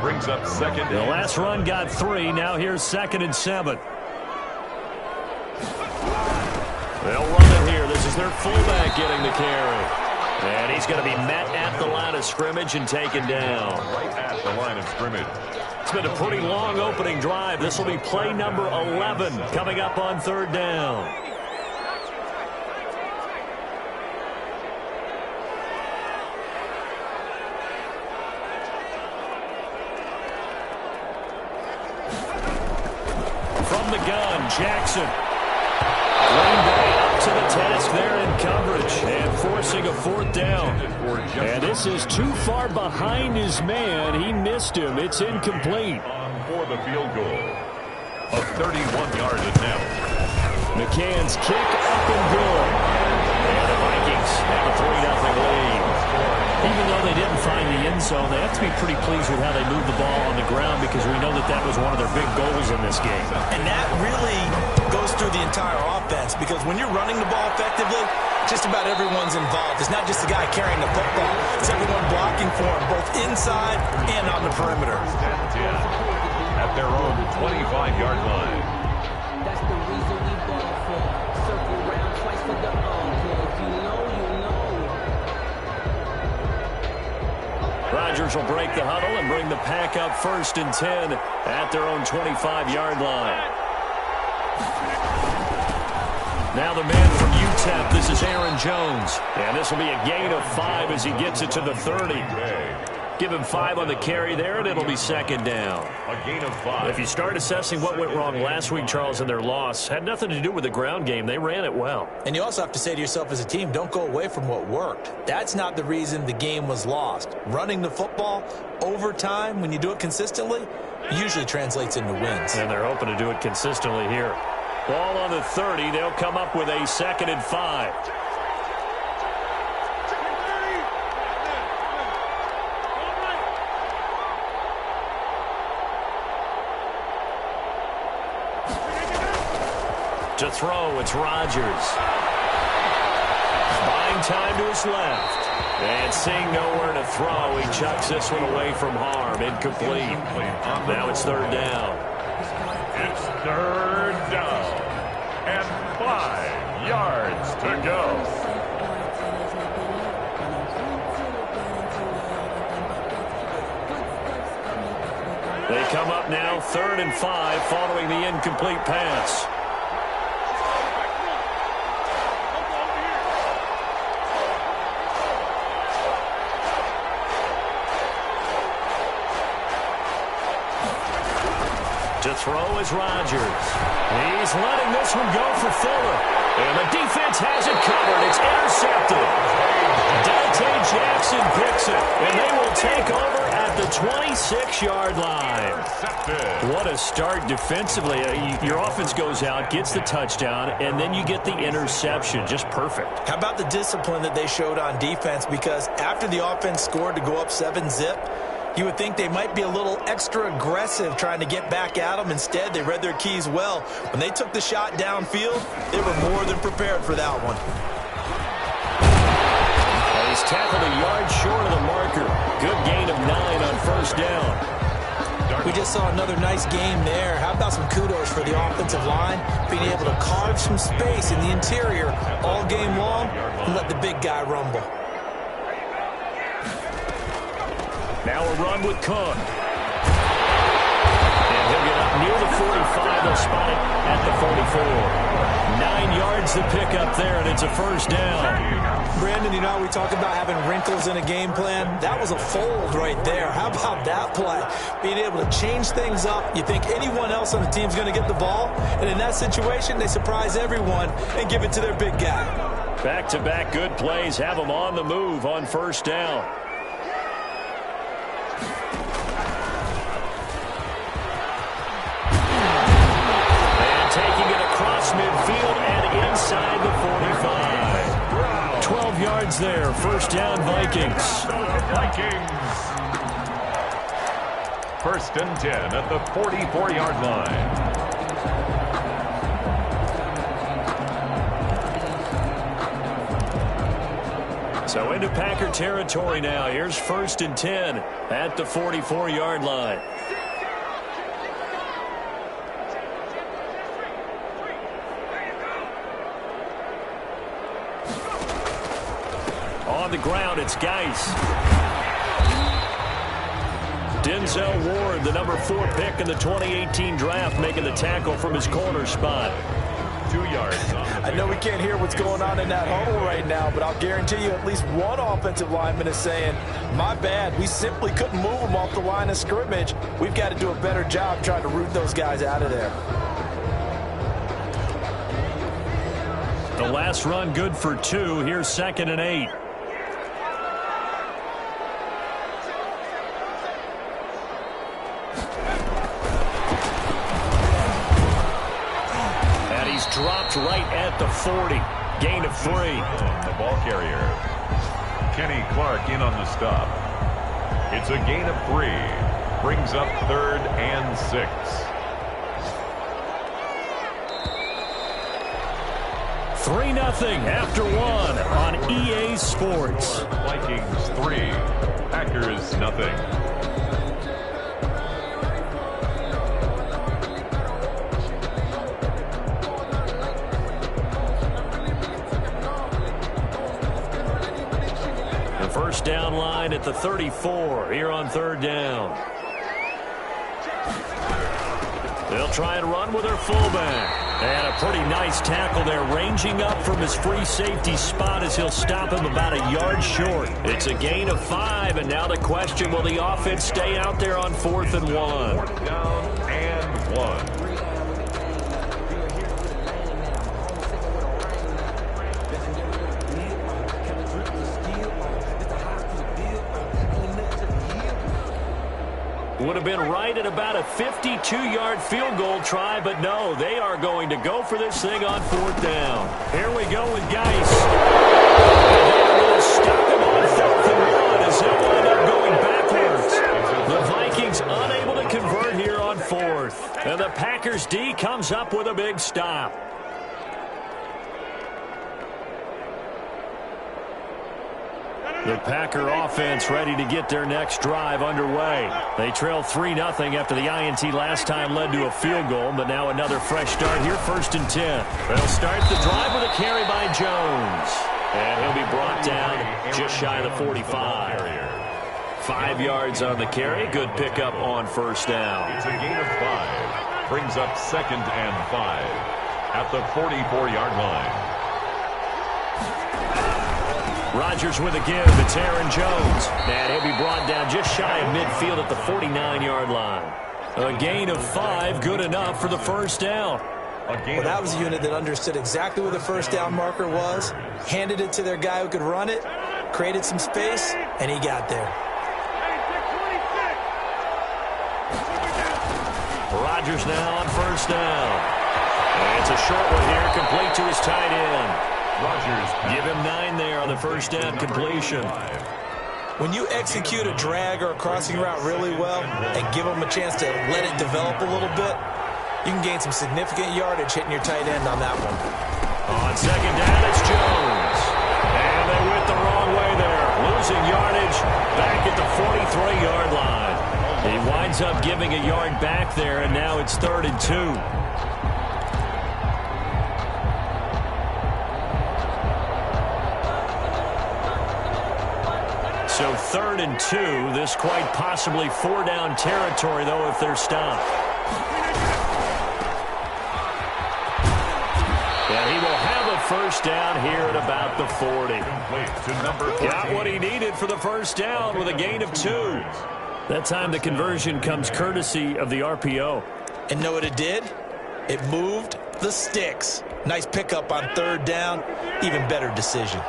Brings up 2nd.
The last run got 3. Now here's 2nd and 7. They'll run it here. This is their fullback getting the carry. And he's going to be met at the line of scrimmage and taken down.
Right at the line of scrimmage.
It's been a pretty long opening drive. This will be play number 11 coming up on 3rd down. From the gun, Jackson. Green Bay up to the task there in coverage and forcing a 4th down. And this is too far behind his man. He missed him. It's incomplete.
For the field goal of 31-yard attempt.
McCann's kick up and good. And the Vikings have a 3-0 lead. Even though they didn't find the end zone, they have to be pretty pleased with how they moved the ball on the ground because we know that that was one of their big goals in this game.
And that really goes through the entire offense because when you're running the ball effectively, just about everyone's involved. It's not just the guy carrying the football. It's everyone blocking for him, both inside and on the perimeter.
At their own 25-yard line.
That's the reason we ball for. Circle round twice for the encore. If you know, you know.
Rodgers will break the huddle and bring the pack up 1st and 10 at their own 25-yard line. Now the man from UTEP, this is Aaron Jones. And this will be a gain of 5 as he gets it to the 30. Give him 5 on the carry there, and it'll be 2nd down.
A gain of 5.
If you start assessing what went wrong last week, Charles, in their loss, had nothing to do with the ground game. They ran it well.
And you also have to say to yourself as a team, don't go away from what worked. That's not the reason the game was lost. Running the football over time, when you do it consistently, usually translates into wins.
And they're hoping to do it consistently here. Ball on the 30. They'll come up with a 2nd and 5. To throw, it's Rodgers. Buying time to his left. And seeing nowhere to throw, he chucks this one away from harm. Incomplete. Now it's 3rd down.
It's 3rd down. And 5 yards to go.
They come up now 3rd and 5 following the incomplete pass. To throw is Rodgers. He's letting this one go for Fuller. And the defense has it covered. It's intercepted. Dante Jackson picks it. And they will take over at the 26-yard line. What a start defensively. Your offense goes out, gets the touchdown, and then you get the interception. Just perfect.
How about the discipline that they showed on defense? Because after the offense scored to go up 7-zip, you would think they might be a little extra aggressive trying to get back at them. Instead, they read their keys well. When they took the shot downfield, they were more than prepared for that one.
And he's tackled a yard short of the marker. Good gain of 9 on 1st down.
We just saw another nice game there. How about some kudos for the offensive line, being able to carve some space in the interior all game long and let the big guy rumble.
Now a run with Cook. And he'll get up near the 45. They'll spot it at the 44. 9 yards to pick up there, and it's a 1st down.
Brandon, you know, we talk about having wrinkles in a game plan. That was a fold right there. How about that play? Being able to change things up. You think anyone else on the team's going to get the ball, and in that situation, they surprise everyone and give it to their big guy.
Back-to-back good plays have them on the move on 1st down. Taking it across midfield and inside the 45. 12 yards there. 1st down, Vikings.
Vikings. 1st and 10 at the 44-yard line.
So into Packer territory now. Here's 1st and 10 at the 44-yard line. On the ground, it's Geis. Denzel Ward, the number 4 pick in the 2018 draft, making the tackle from his corner spot.
2 yards.
I know we can't hear what's going on in that huddle right now, but I'll guarantee you at least one offensive lineman is saying, my bad, we simply couldn't move them off the line of scrimmage. We've got to do a better job trying to root those guys out of there.
The The last run good for 2. Here's 2nd and 8. And he's dropped right at the 40. Gain of 3.
The ball carrier. Kenny Clark in on the stop. It's a gain of 3. Brings up 3rd and 6.
Three 0 after 1 on EA Sports.
Vikings 3. Packers nothing.
The first down line at the 34 here on 3rd down. They'll try and run with their fullback. And a pretty nice tackle there, ranging up from his free safety spot as he'll stop him about a yard short. It's a gain of 5, and now the question, will the offense stay out there on 4th and 1?
4th down and 1.
Would have been right at about a 52-yard field goal try, but no, they are going to go for this thing on 4th down. Here we go with Geis. They're going to stop him on 4th and 1 as they wind up going backwards. The Vikings unable to convert here on 4th. And the Packers D comes up with a big stop. The Packer offense ready to get their next drive underway. They trail 3-0 after the INT last time led to a field goal, but now another fresh start here, 1st and 10. They'll start the drive with a carry by Jones. And he'll be brought down just shy of the 45. 5 yards on the carry. Good pickup on 1st down.
It's a gain of 5. Brings up 2nd and 5 at the 44-yard line.
Rodgers with a give. It's Aaron Jones. And he'll be brought down just shy of midfield at the 49-yard line. A gain of 5, good enough for the 1st down.
Well, that was a unit that understood exactly where the 1st down marker was, handed it to their guy who could run it, created some space, and he got there.
Rodgers now on 1st down. And it's a short one here, complete to his tight end.
Rodgers.
Give him 9 there on the 1st down completion.
When you execute a drag or a crossing route really well and give them a chance to let it develop a little bit, you can gain some significant yardage hitting your tight end on that one.
On 2nd down, it's Jones. And they went the wrong way there. Losing yardage back at the 43-yard line. He winds up giving a yard back there, and now it's 3rd and 2. So 3rd and 2, this quite possibly 4-down territory, though, if they're stopped. And he will have a 1st down here at about the 40. Got what he needed for the 1st down with a gain of 2. That time the conversion comes courtesy of the RPO.
And know what it did? It moved the sticks. Nice pickup on 3rd down. Even better decision.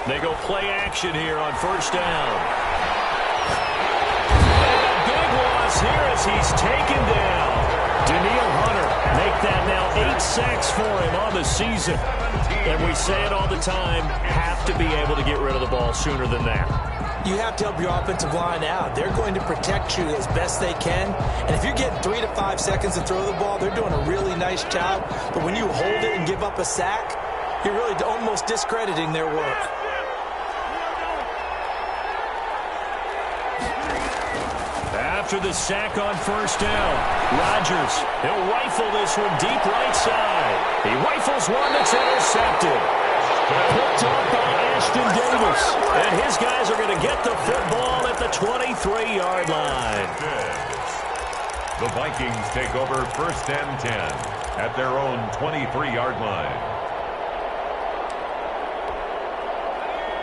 They go play action here on 1st down. And a big loss here as he's taken down. Daniil Hunter make that now 8 sacks for him on the season. And we say it all the time, have to be able to get rid of the ball sooner than that.
You have to help your offensive line out. They're going to protect you as best they can. And if you're getting 3 to 5 seconds to throw the ball, they're doing a really nice job. But when you hold it and give up a sack, you're really almost discrediting their work.
After the sack on 1st down, Rodgers, he'll rifle this one deep right side. He rifles one that's intercepted. Picked up by Ashton Davis. And his guys are going to get the football at the 23-yard line.
The Vikings take over 1st and 10 at their own 23-yard line.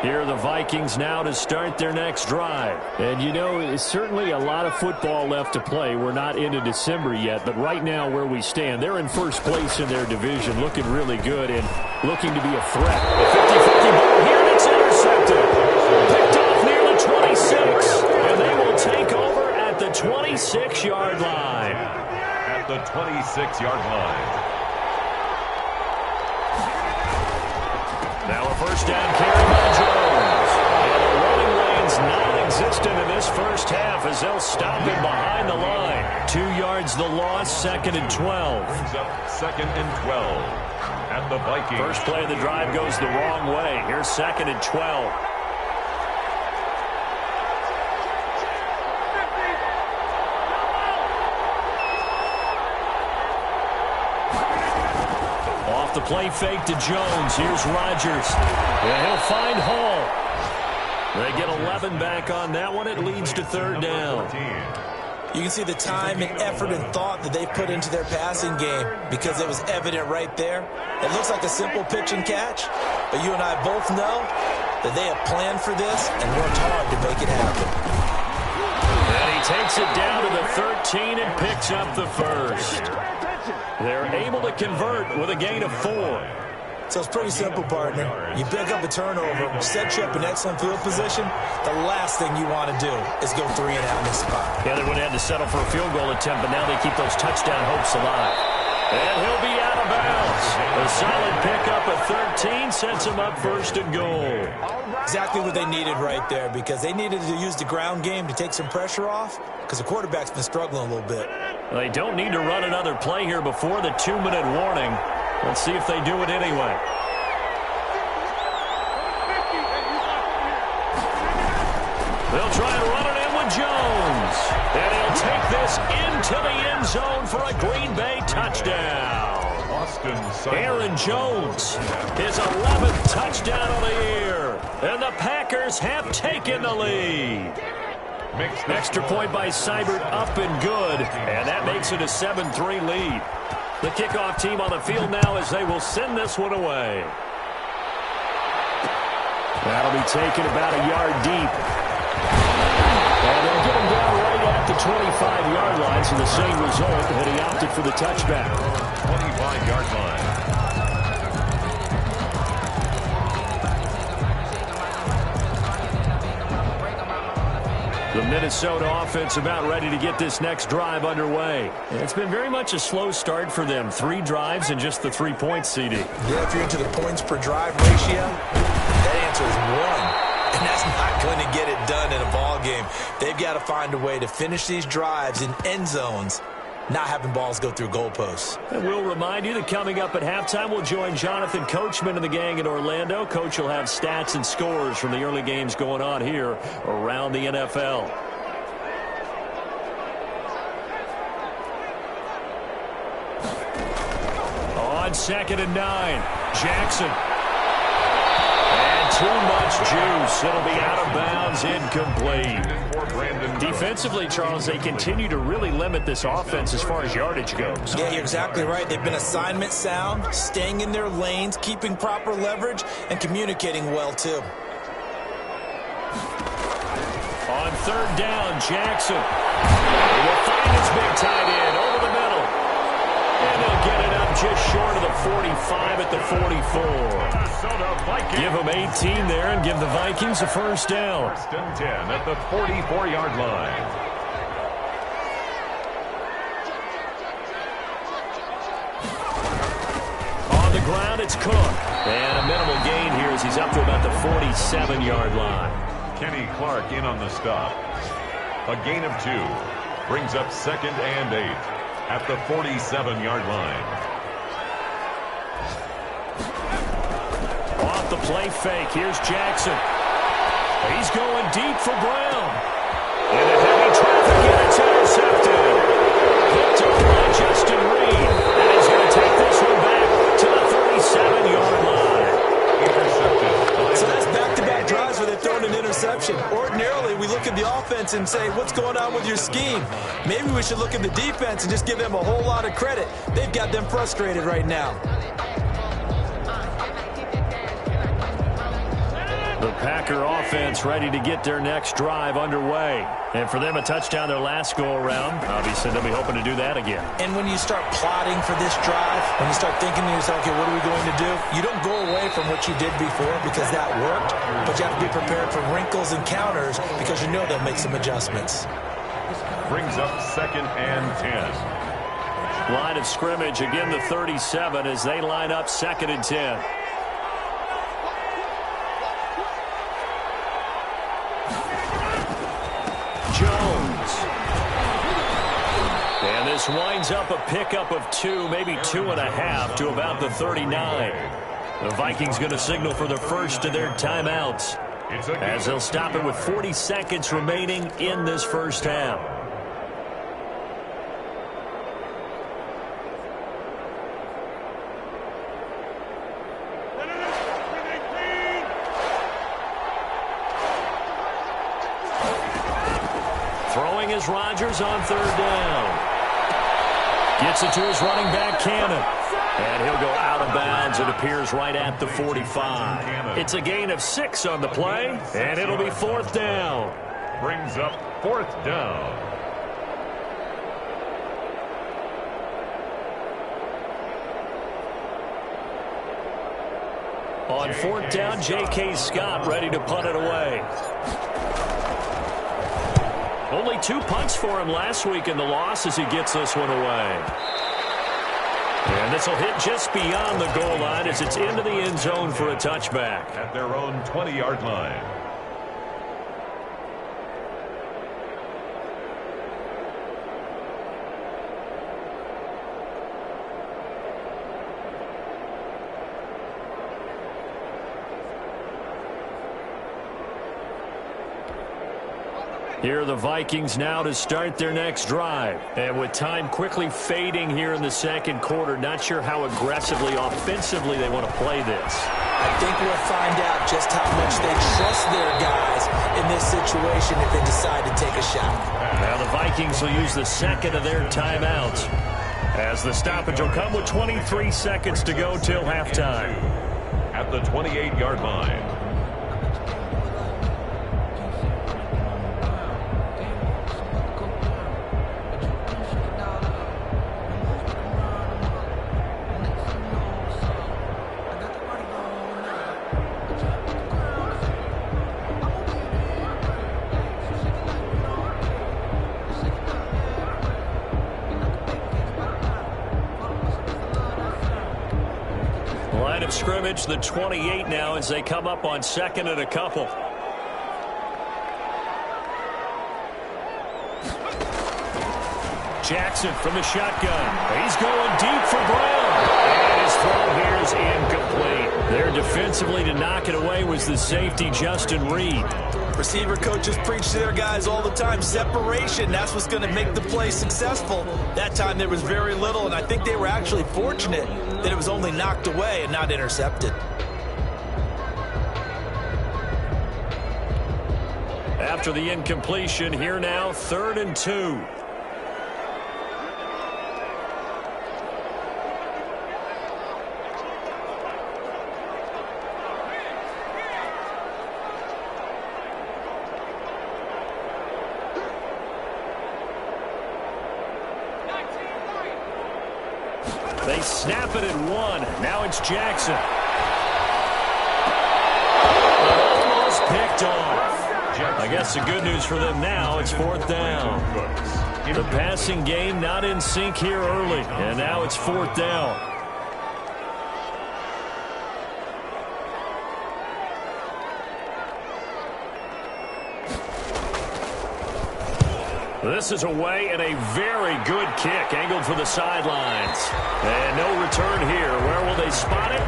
Here are the Vikings now to start their next drive.
And, you know, it's certainly a lot of football left to play. We're not into December yet, but right now where we stand, they're in first place in their division, looking really good and looking to be a threat.
A 50-50 ball here, and it's intercepted. Picked off near the 26, and they will take over at the 26-yard line.
At the 26-yard line.
Now a first down carry by Jones. And the running lane's non-existent in this first half as they'll stop him behind the line. 2 yards the loss, 2nd and 12.
Brings up 2nd and 12 at the Vikings.
First play of the drive goes the wrong way. Here's 2nd and 12. The play fake to Jones. Here's Rodgers. And he'll find Hall. They get 11 back on that one. It leads to 3rd down.
You can see the time and effort and thought that they put into their passing game because it was evident right there. It looks like a simple pitch and catch, but you and I both know that they have planned for this and worked hard to make it happen.
And he takes it down to the 13 and picks up the first. They're able to convert with a gain of 4.
So it's pretty simple, partner. You pick up a turnover, set you up in excellent field position. The last thing you want to do is go 3 and out in this spot.
Yeah, they would have had to settle for a field goal attempt, but now they keep those touchdown hopes alive. And he'll be out of bounds. A solid pickup at 13 sets him up 1st and goal.
Exactly what they needed right there because they needed to use the ground game to take some pressure off because the quarterback's been struggling a little bit.
They don't need to run another play here before the 2-minute warning. Let's see if they do it anyway. They'll try and run it in with Jones. And he'll take this into the end zone for a Green Bay touchdown. Aaron Jones, his 11th touchdown of the year. And the Packers have taken the lead. Extra point by Seibert up and good. And that makes it a 7-3 lead. The kickoff team on the field now as they will send this one away.
That'll be taken about a yard deep. And they'll get him down right at the 25-yard line, so the same result, and he opted for the touchback.
25-yard line.
The Minnesota offense about ready to get this next drive underway. It's been very much a slow start for them. 3 drives and just the 3 points, CD.
Yeah, if you're into the points per drive ratio, that answer is 1. And that's not going to get it done in a ball game. They've got to find a way to finish these drives in end zones, not having balls go through goalposts.
And we'll remind you that coming up at halftime, we'll join Jonathan Coachman and the gang in Orlando. Coach will have stats and scores from the early games going on here around the NFL. On 2nd and 9, Jackson. And too much juice. It'll be out of bounds, incomplete. Defensively, Charles, they continue to really limit this offense as far as yardage goes.
Yeah, you're exactly right. They've been assignment sound, staying in their lanes, keeping proper leverage, and communicating well, too.
On 3rd down, Jackson. He will find his big tight end over the middle. And they'll get it up just short of the 45 at the 44. Give them 18 there and give the Vikings a first down.
1st and 10 at the 44-yard line.
On the ground, it's Cook. And a minimal gain here as he's up to about the 47-yard line.
Kenny Clark in on the stop. A gain of 2. Brings up 2nd and 8 at the 47-yard line.
Off the play fake, here's Jackson. He's going deep for Brown. And a heavy traffic, and it's intercepted. Picked up by Justin Reed. And he's going to take this one back to the 37-yard line.
Intercepted.
So that's back-to-back drives where they're throwing an interception. Ordinarily, we look at the offense and say, what's going on with your scheme? Maybe we should look at the defense and just give them a whole lot of credit. They've got them frustrated right now.
The Packer offense ready to get their next drive underway. And for them, a touchdown their last go-around. Obviously, they'll be hoping to do that again.
And when you start plotting for this drive, when you start thinking to yourself, okay, what are we going to do? You don't go away from what you did before because that worked, but you have to be prepared for wrinkles and counters because you know they'll make some adjustments.
Brings up 2nd and 10.
Line of scrimmage, again the 37 as they line up 2nd and 10. Jones. And this winds up a pickup of 2, maybe 2.5 to about the 39. The Vikings going to signal for the first of their timeouts as they'll stop it with 40 seconds remaining in this first half. Throwing is Rodgers on 3rd down. Gets it to his running back, Cannon. And he'll go out of bounds. It appears right at the 45. It's a gain of 6 on the play, and it'll be 4th down.
Brings up 4th down.
On 4th down, J.K. Scott ready to punt it away. Only 2 punts for him last week in the loss as he gets this one away. And this will hit just beyond the goal line as it's into the end zone for a touchback.
At their own 20-yard line.
Here are the Vikings now to start their next drive. And with time quickly fading here in the second quarter, not sure how aggressively, offensively they want to play this.
I think we'll find out just how much they trust their guys in this situation if they decide to take a shot.
Now the Vikings will use the second of their timeouts as the stoppage will come with 23 seconds to go till halftime.
At the 28-yard line.
Line of scrimmage, the 28 now as they come up on 2nd and a couple. Jackson from the shotgun. He's going deep for Brown. And his throw here is incomplete. There defensively to knock it away was the safety, Justin Reed.
Receiver coaches preach to their guys all the time. Separation, that's what's going to make the play successful. That time there was very little, and I think they were actually fortunate that it was only knocked away and not intercepted.
After the incompletion, here now, 3rd and 2. They snap it at 1. Now it's Jackson. Almost picked off. I guess the good news for them now, it's 4th down. The passing game not in sync here early, and now it's 4th down. This is away and a very good kick angled for the sidelines. And no return here. Where will they spot it?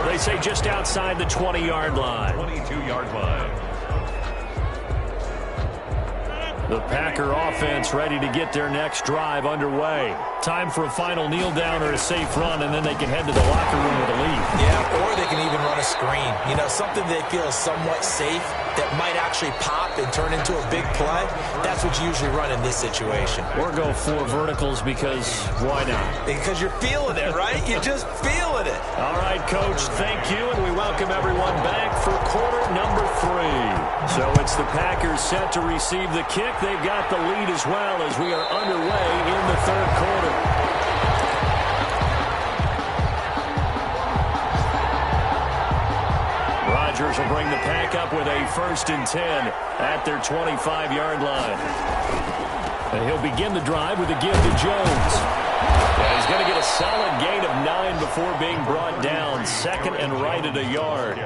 They say just outside the 20-yard line.
22-yard line.
The Packer offense ready to get their next drive underway. Time for a final kneel down or a safe run, and then they can head to the locker room with a lead.
Yeah, or they can even run a screen. You know, something they feel somewhat safe that might actually pop and turn into a big play, that's what you usually run in this situation.
Or go 4 verticals because why not?
Because you're feeling it, right? You're just feeling it.
All right, Coach, thank you, and we welcome everyone back for quarter number 3. So it's the Packers set to receive the kick. They've got the lead as well as we are underway in the third quarter. Rodgers will bring the Pack up with a 1st and 10 at their 25-yard line. And he'll begin the drive with a give to Jones. And he's going to get a solid gain of 9 before being brought down. 2nd and right at a yard.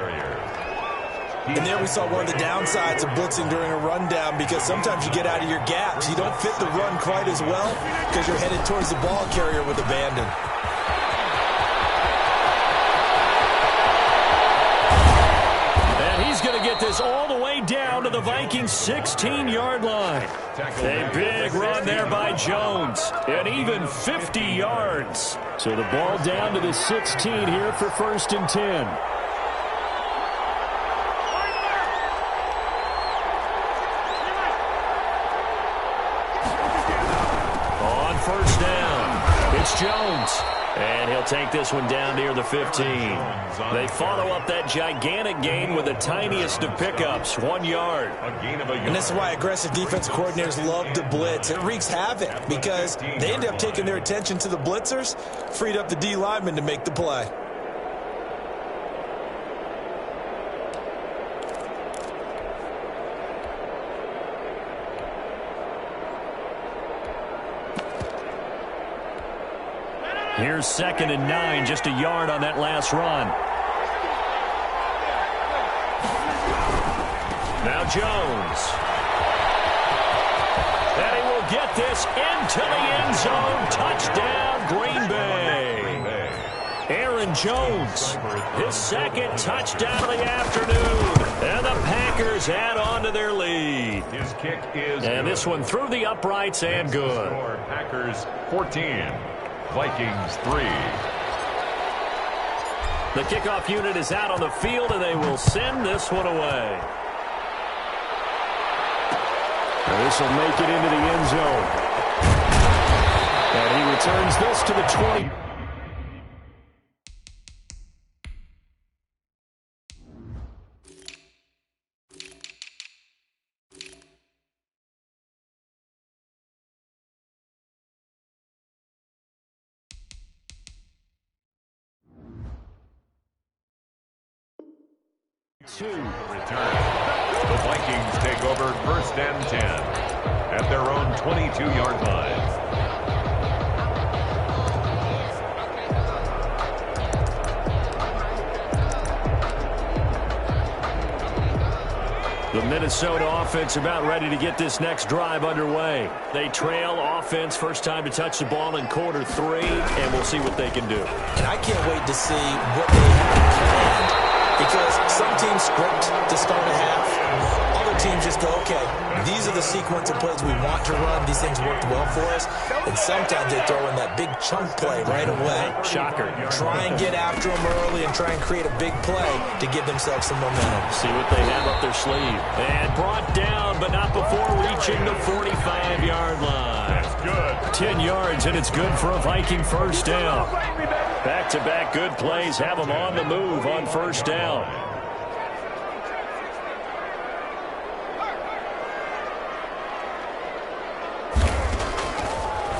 And there we saw one of the downsides of blitzing during a rundown, because sometimes you get out of your gaps. You don't fit the run quite as well because you're headed towards the ball carrier with abandon.
He's going to get this all the way down to the Vikings' 16-yard line. A big run there by Jones, and even 50 yards. So the ball down to the 16 here for 1st and 10. On 1st down, it's Jones. And he'll take this one down near the 15. They follow up that gigantic gain with the tiniest of pickups, 1 yard.
And this is why aggressive defensive coordinators love to blitz. It wreaks havoc because they end up taking their attention to the blitzers, freed up the D lineman to make the play.
Here's 2nd and 9, just a yard on that last run. Now Jones. And he will get this into the end zone. Touchdown, Green Bay. Aaron Jones, his 2nd touchdown of the afternoon. And the Packers add on to their lead.
His kick is
and this one through the uprights and good.
Packers 14. Vikings 3.
The kickoff unit is out on the field, and they will send this one away. And this will make it into the end zone. And he returns this to the 20.
Return. The Vikings take over 1st and 10 at their own 22-yard line.
The Minnesota offense about ready to get this next drive underway. They trail offense, first time to touch the ball in quarter 3, and we'll see what they can do.
And I can't wait to see what they have planned. Because some teams script to start a half. Other teams just go, okay, these are the sequence of plays we want to run. These things worked well for us. And sometimes they throw in that big chunk play right away.
Shocker.
Try and get after them early and try and create a big play to give themselves some momentum.
See what they have up their sleeve. And brought down, but not before reaching the 45-yard line.
That's good.
10 yards, and it's good for a Viking 1st down. Back-to-back good plays have them on the move on 1st down.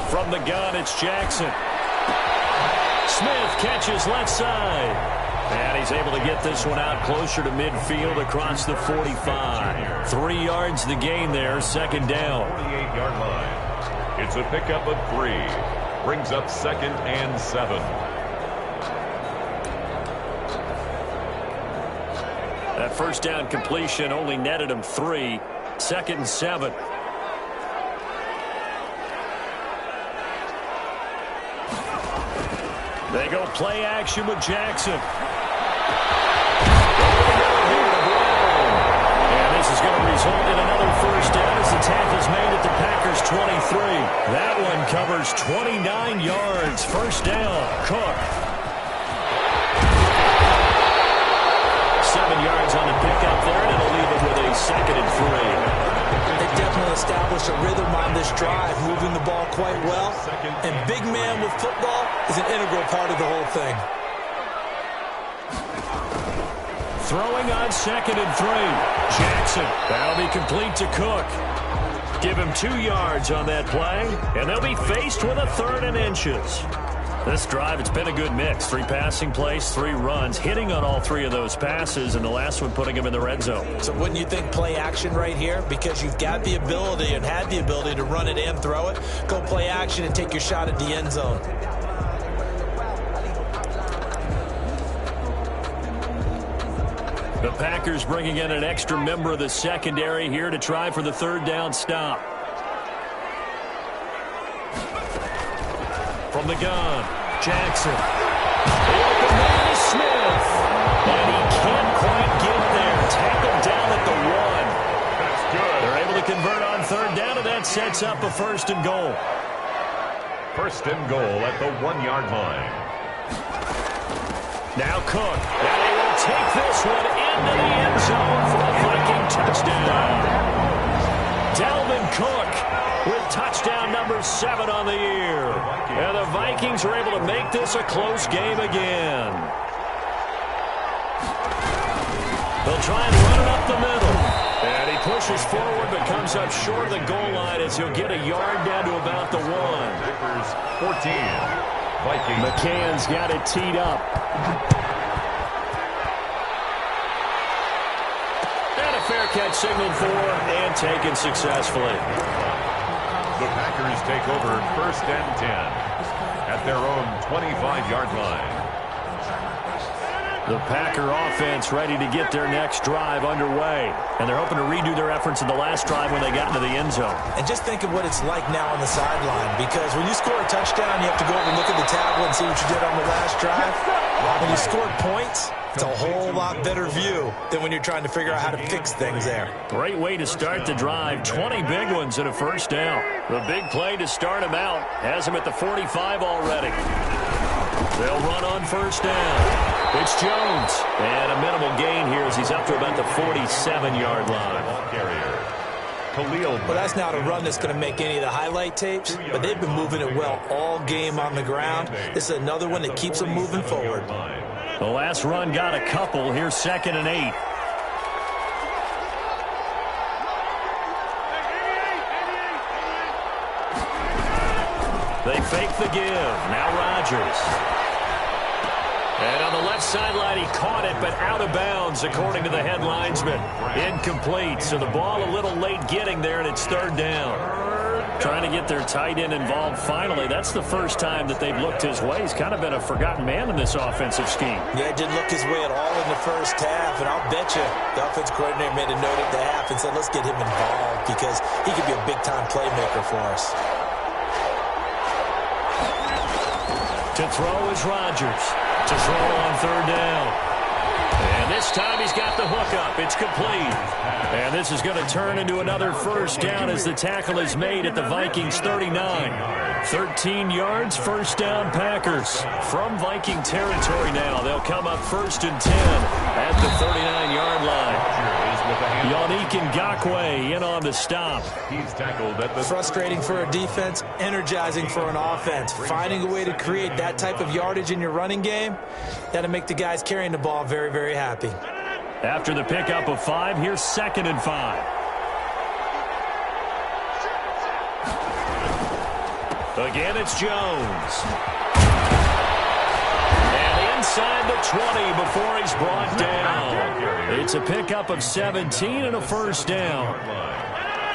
From the gun, it's Jackson. Smith catches left side. And he's able to get this one out closer to midfield across the 45. 3 yards the gain there, 2nd down.
48-yard line. It's a pickup of 3. Brings up 2nd and 7.
That 1st down completion only netted him 3. 2nd and 7. They go play action with Jackson. And this is going to result in another 1st down as the tackle's made at the Packers' 23. That one covers 29 yards. 1st down, Cook. 7 yards on the pickup there, and it'll leave him with a
establish a rhythm on this drive, moving the ball quite well. And big man with football is an integral part of the whole thing.
Throwing on 2nd and 3. Jackson. That'll be complete to Cook. Give him 2 yards on that play, and they'll be faced with a 3rd and inches. This drive, it's been a good mix. 3 passing plays, 3 runs, hitting on all 3 of those passes, and the last one putting him in the red zone.
So wouldn't you think play action right here? Because you've got the ability and had the ability to run it and throw it. Go play action and take your shot at the end zone.
The Packers bringing in an extra member of the secondary here to try for the 3rd down stop. From the gun, Jackson. The open man is Smith. And he can't quite get there. Tackled down at the 1.
That's good.
They're able to convert on 3rd down, and that sets up a 1st and goal.
1st and goal at the 1-yard line.
Now Cook. And they will take this one into the end zone for a Viking touchdown. Dalvin Cook with touchdown number 7 on the year. And the Vikings are able to make this a close game again. They'll try and run it up the middle. And he pushes forward but comes up short of the goal line as he'll get a yard down to about the 1.
Packers 14. Vikings.
McCann's got it teed up. And a fair catch signaled for and taken successfully.
The Packers take over 1st and 10 at their own 25-yard line.
The Packer offense ready to get their next drive underway. And they're hoping to redo their efforts in the last drive when they got into the end zone.
And just think of what it's like now on the sideline, because when you score a touchdown, you have to go over and look at the tablet and see what you did on the last drive. When you scored points, it's a whole lot better view than when you're trying to figure out how to fix things there.
Great way to start the drive. 20 big ones and a 1st down. The big play to start him out has him at the 45 already. They'll run on 1st down. It's Jones. And a minimal gain here as he's up to about the 47-yard line.
Well, that's not a run that's going to make any of the highlight tapes, but they've been moving it well all game on the ground. This is another one that keeps them moving forward.
The last run got a couple. Here's 2nd and 8. They fake the give. Now Rodgers. And on the left sideline, he caught it, but out of bounds, according to the head linesman. Incomplete, so the ball a little late getting there, and it's 3rd down. Trying to get their tight end involved finally. That's the first time that they've looked his way. He's kind of been a forgotten man in this offensive scheme.
Yeah, it didn't look his way at all in the first half, and I'll bet you the offense coordinator made a note at the half and said, let's get him involved because he could be a big-time playmaker for us.
To throw is Rodgers. To throw on 3rd down. And this time he's got the hook up. It's complete. And this is going to turn into another 1st down as the tackle is made at the Vikings 39. 13 yards, 1st down Packers. From Viking territory now. They'll come up 1st and 10 at the 39-yard line. Yannick Ngakoue in on the stop.
He's tackled at the...
Frustrating for a defense, energizing for an offense. Finding a way to create that type of yardage in your running game, that'll make the guys carrying the ball very, very happy.
After the pickup of 5, here's 2nd and 5. Again, it's Jones. And inside the 20 before he's brought down. It's a pickup of 17 and a 1st down.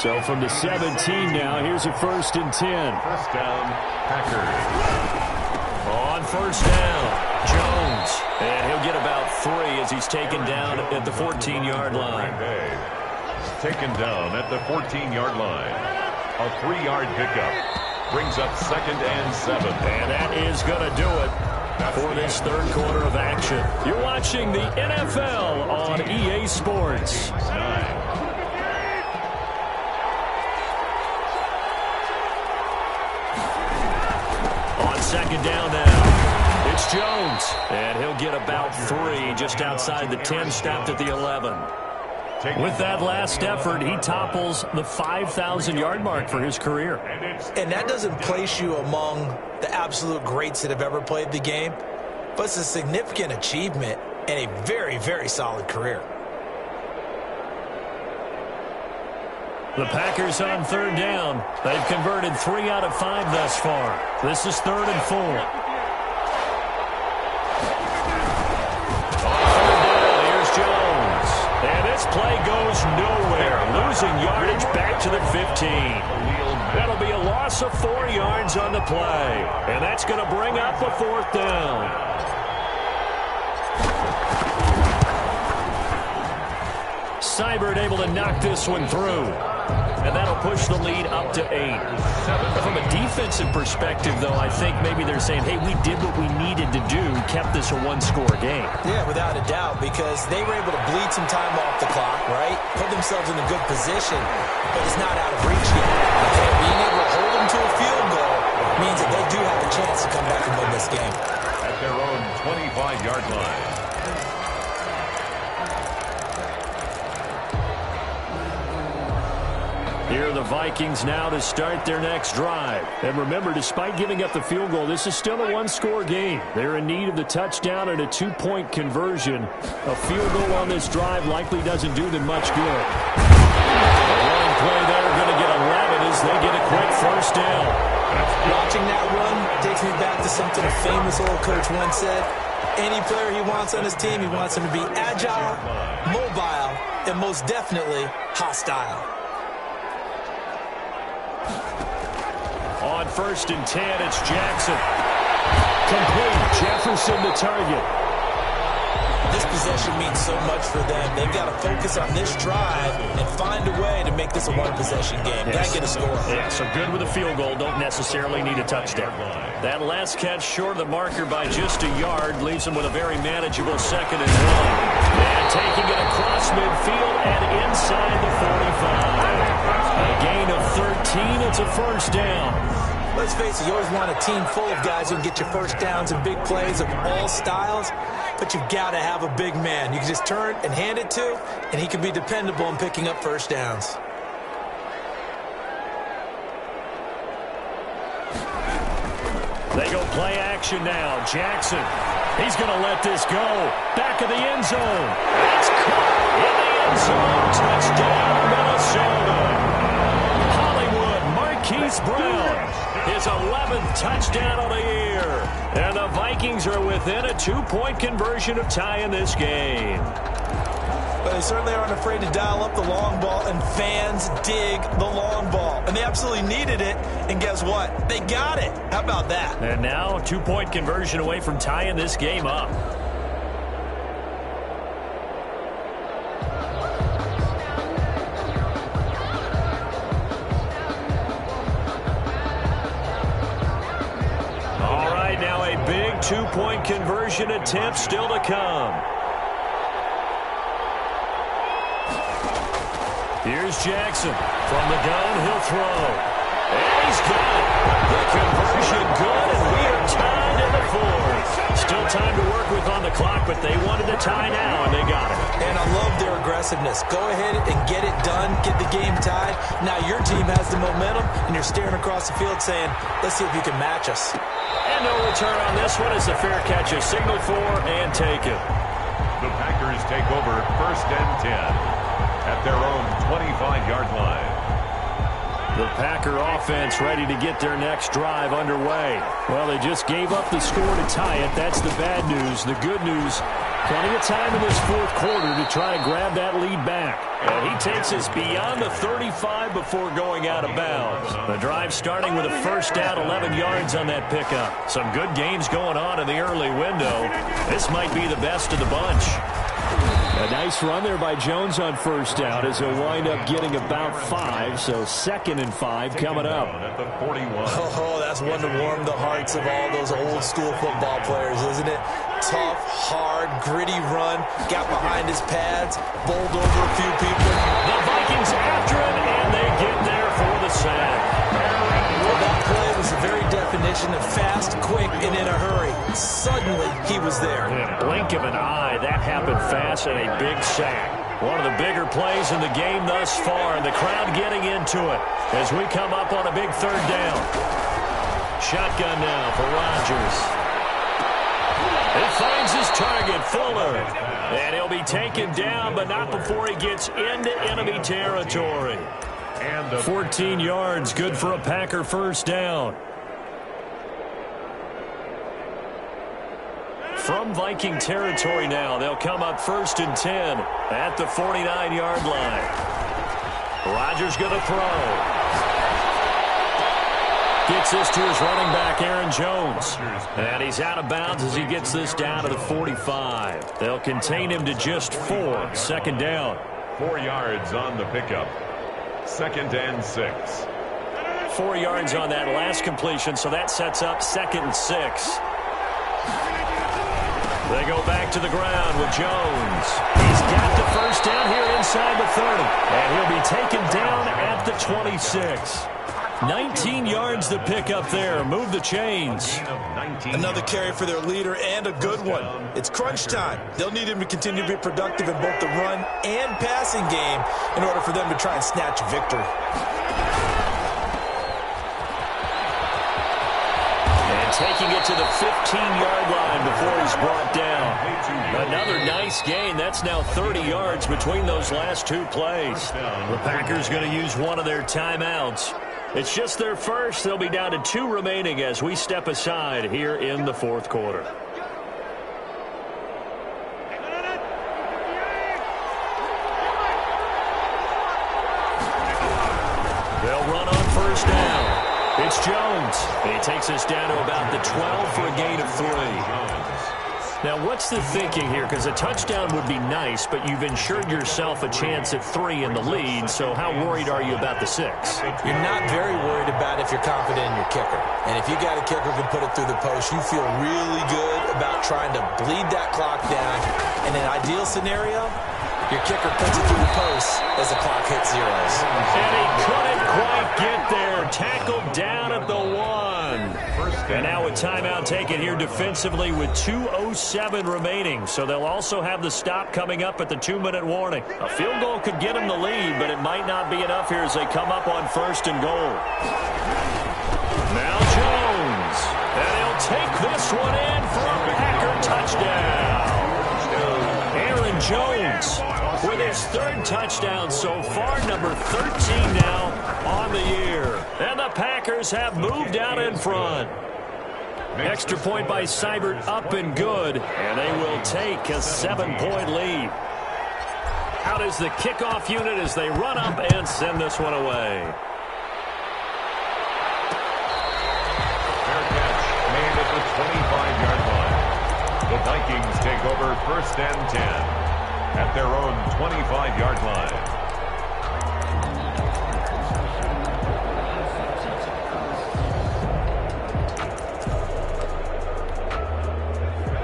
So from the 17 now, here's a 1st and 10.
1st down, Packers.
On 1st down, Jones. And he'll get about 3 as he's taken down at the 14-yard line.
Taken down at the 14-yard line. A 3-yard pickup. Brings up 2nd and 7.
And that is going to do it for this 3rd quarter of action. You're watching the NFL on EA Sports. On 2nd down now, it's Jones. And he'll get about 3 just outside the 10, stopped at the 11. With that last effort, he topples the 5,000-yard mark for his career.
And that doesn't place you among the absolute greats that have ever played the game, but it's a significant achievement and a very, very solid career.
The Packers on third down. They've converted 3 out of 5 thus far. This is 3rd and 4. On third down, here's Jones. And this play goes nowhere. Losing yardage back to the 15. That'll be a loss of 4 yards on the play. And that's going to bring up a 4th down. Seibert able to knock this one through. And that'll push the lead up to 8. From a defensive perspective, though, I think maybe they're saying, hey, we did what we needed to do, kept this a one-score game.
Yeah, without a doubt, because they were able to bleed some time off the clock, right? Put themselves in a good position, but it's not out of reach yet. Okay? Being able to hold them to a field goal means that they do have a chance to come back and win this game.
At their own 25-yard line.
Here are the Vikings now to start their next drive. And remember, despite giving up the field goal, this is still a one-score game. They're in need of the touchdown and a 2-point conversion. A field goal on this drive likely doesn't do them much good. A running play there, going to get 11 as they get a quick first down.
Watching that run takes me back to something a famous old coach once said. Any player he wants on his team, he wants him to be agile, mobile, and most definitely hostile.
On 1st and 10, it's Jackson. Complete. Jefferson the target.
This possession means so much for them. They've got to focus on this drive and find a way to make this a one-possession game. Got to get a score.
Yeah, so good with a field goal. Don't necessarily need a touchdown. That last catch short of the marker by just a yard leaves them with a very manageable 2nd and 1. And taking it across midfield and inside the 45. A gain of 13. It's a first down.
Let's face it, you always want a team full of guys who can get you first downs and big plays of all styles, but you've got to have a big man you can just turn and hand it to, and he can be dependable in picking up first downs.
They go play action now. Jackson, he's going to let this go. Back of the end zone. It's caught in the end zone. Touchdown, Minnesota. Marquise Brown, his 11th touchdown of the year. And the Vikings are within a 2-point conversion of tying this game.
But they certainly aren't afraid to dial up the long ball, and fans dig the long ball. And they absolutely needed it, and guess what? They got it. How about that?
And now, 2-point conversion away from tying this game up. All right, now a big 2-point conversion attempt still to come. Here's Jackson. From the gun, he'll throw. And he's got it. The conversion good, and we are tied in the 4th. Still time to work with on the clock, but they wanted to tie now, and they got it.
And I love their aggressiveness. Go ahead and get it done. Get the game tied. Now your team has the momentum, and you're staring across the field saying, let's see if you can match us.
And no return on this one as the fair catch is signaled for and taken.
The Packers take over 1st and 10. At their own 25-yard line.
The Packer offense ready to get their next drive underway. Well, they just gave up the score to tie it. That's the bad news. The good news, plenty of time in this 4th quarter to try and grab that lead back. And he takes us beyond the 35 before going out of bounds. The drive starting with a first down, 11 yards on that pickup. Some good games going on in the early window. This might be the best of the bunch. A nice run there by Jones on first down as he'll wind up getting about 5, so 2nd and 5 coming up.
At the 41.
Oh, that's one to warm the hearts of all those old school football players, isn't it? Tough, hard, gritty run, got behind his pads, bowled over a few people.
The Vikings after him, and they get there for the sack.
Well, that play was the very definition of fast, quick, and in a hurry. Suddenly, he was there.
In a blink of an eye, that happened fast and a big sack. One of the bigger plays in the game thus far, and the crowd getting into it as we come up on a big third down. Shotgun now for Rodgers. He finds his target, Fuller. And he'll be taken down, but not before he gets into enemy territory.
And
14 yards, good for a Packer first down. From Viking territory now, they'll come up 1st and 10 at the 49-yard line. Rodgers going to throw. Gets this to his running back, Aaron Jones. And he's out of bounds as he gets this down to the 45. They'll contain him to just 4. Second down.
4 yards on the pickup. 2nd and 6.
4 yards on that last completion, so that sets up 2nd and 6. They go back to the ground with Jones. He's got the first down here inside the 30. And he'll be taken down at the 26. 19 yards to pick up there. Move the chains.
Another carry for their leader and a good one. It's crunch time. They'll need him to continue to be productive in both the run and passing game in order for them to try and snatch a victory.
And taking it to the 15-yard line before he's brought down. Another nice gain. That's now 30 yards between those last 2 plays. The Packers going to use one of their timeouts. It's just their first. They'll be down to 2 remaining as we step aside here in the 4th quarter. They'll run on first down. It's Jones. He takes us down to about the 12 for a gain of 3. Now, what's the thinking here? Because a touchdown would be nice, but you've ensured yourself a chance at 3 in the lead, so how worried are you about the 6?
You're not very worried about if you're confident in your kicker. And if you got a kicker who can put it through the post, you feel really good about trying to bleed that clock down. In an ideal scenario, your kicker puts it through the post as the clock hits zeros.
And he couldn't quite get there. Tackled down at the 1. And now a timeout taken here defensively with 2:07 remaining. So they'll also have the stop coming up at the 2-minute warning. A field goal could get them the lead, but it might not be enough here as they come up on 1st and goal. Now Jones. And he'll take this one in for a Packer touchdown. Aaron Jones with his 3rd touchdown so far, number 13 now on the year. And the Packers have moved out in front. Extra point by Seibert up and good, and they will take a 7-point lead. Out is the kickoff unit as they run up and send this one away.
Fair catch made at the 25-yard line. The Vikings take over 1st and 10 at their own 25-yard line.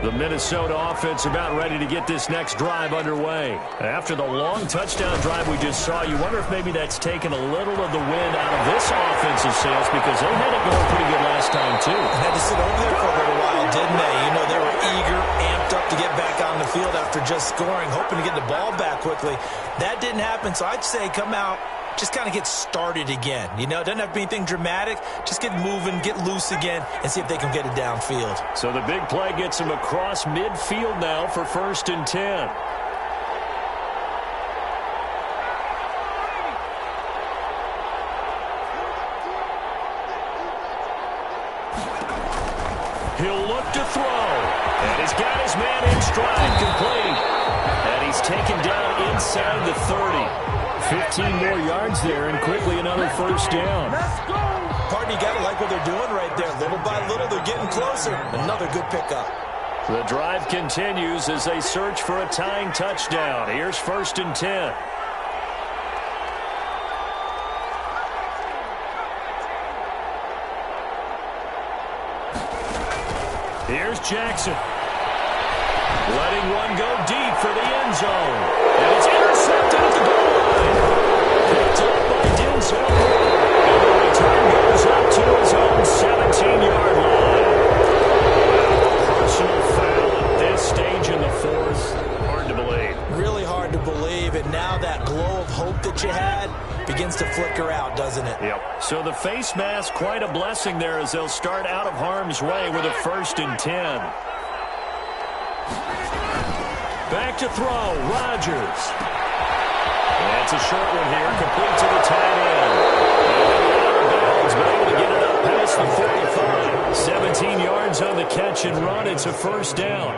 The Minnesota offense about ready to get this next drive underway. After the long touchdown drive we just saw, you wonder if maybe that's taken a little of the wind out of this offensive sails because they had it going pretty good last time, too.
Had to sit over there for a little while, didn't they? You know, they were eager, amped up to get back on the field after just scoring, hoping to get the ball back quickly. That didn't happen, so I'd say come out, just kind of get started again. You know, it doesn't have to be anything dramatic. Just get moving, get loose again, and see if they can get it downfield.
So the big play gets them across midfield now for 1st and 10. He'll look to throw. And he's got his man in stride, complete. And he's taken down inside the 30. 15 more yards there, and quickly another first down.
Partner, you got to like what they're doing right there. Little by little, they're getting closer. Another good pickup.
The drive continues as they search for a tying touchdown. Here's 1st and 10. Here's Jackson. Letting one go deep for the end zone. And it's intercepted at the goal line. Picked up by Denzel. And the return goes up to his own 17-yard line. Personal foul at this stage in the 4th. Hard to believe.
Really hard to believe. It that you had begins to flicker out, doesn't it?
Yep. So the face mask, quite a blessing there as they'll start out of harm's way with a 1st and 10. Back to throw, Rodgers. That's a short one here, complete to the tight end. He's able to get it up past the 45. 17 yards on the catch and run. It's a 1st down.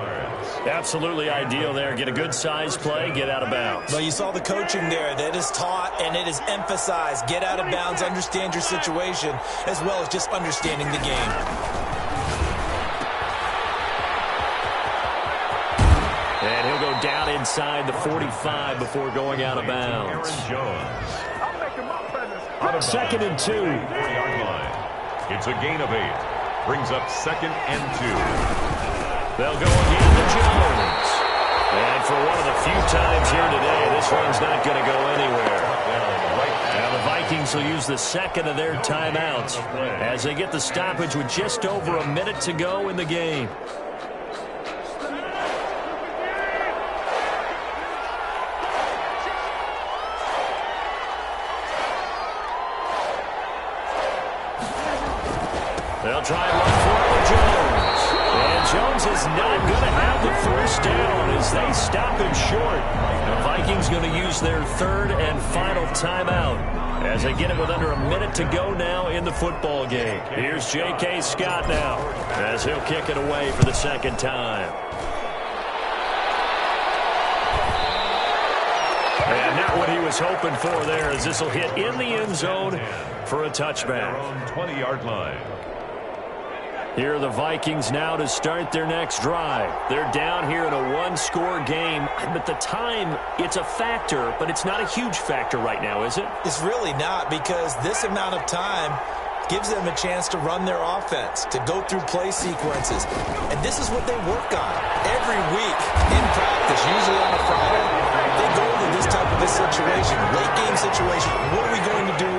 Absolutely ideal there. Get a good size play, get out of bounds.
Well, you saw the coaching there. That is taught and it is emphasized. Get out of bounds, understand your situation, as well as just understanding the game.
And he'll go down inside the 45 before going out of bounds. 2nd and 2.
It's a gain of 8. Brings up 2nd and 2.
They'll go again to Jones. And for one of the few times here today, this one's not going to go anywhere. Now the Vikings will use the 2nd of their timeouts as they get the stoppage with just over a minute to go in the game. They'll try and run for it with Jones. And Jones is not going to have the 1st down as they stop him short. The Vikings going to use their 3rd and final timeout as they get it with under a minute to go now in the football game. Here's J.K. Scott now as he'll kick it away for the 2nd time. And not what he was hoping for there as this will hit in the end zone for a touchback.
On 20-yard line.
Here are the Vikings now to start their next drive. They're down here in a 1-score game. But the time, it's a factor, but it's not a huge factor right now, is it?
It's really not, because this amount of time gives them a chance to run their offense, to go through play sequences. And this is what they work on every week in practice, usually on a Friday. They go into this type of a situation, late game situation. What are we going to do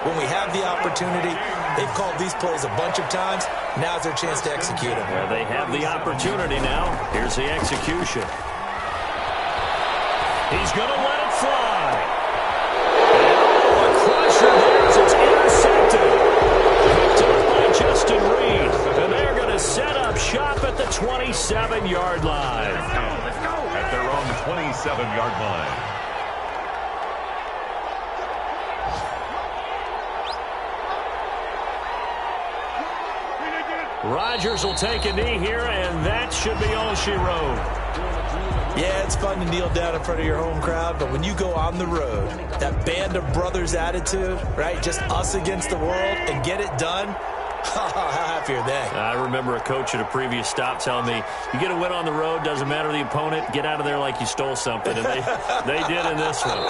when we have the opportunity? They've called these plays a bunch of times. Now's their chance to execute them.
Well, they have the opportunity now. Here's the execution. He's going to let it fly. Oh, a crusher there as it's intercepted. Picked up by Justin Reed. And they're going to set up shop at the 27-yard line.
Let's go. At their own 27-yard line.
Rodgers will take a knee here, and that should be all she wrote.
Yeah, it's fun to kneel down in front of your home crowd, but when you go on the road, that band of brothers attitude, right, just us against the world, and get it done, how happy are they?
I remember a coach at a previous stop telling me, you get a win on the road, doesn't matter the opponent, get out of there like you stole something, and they did in this one.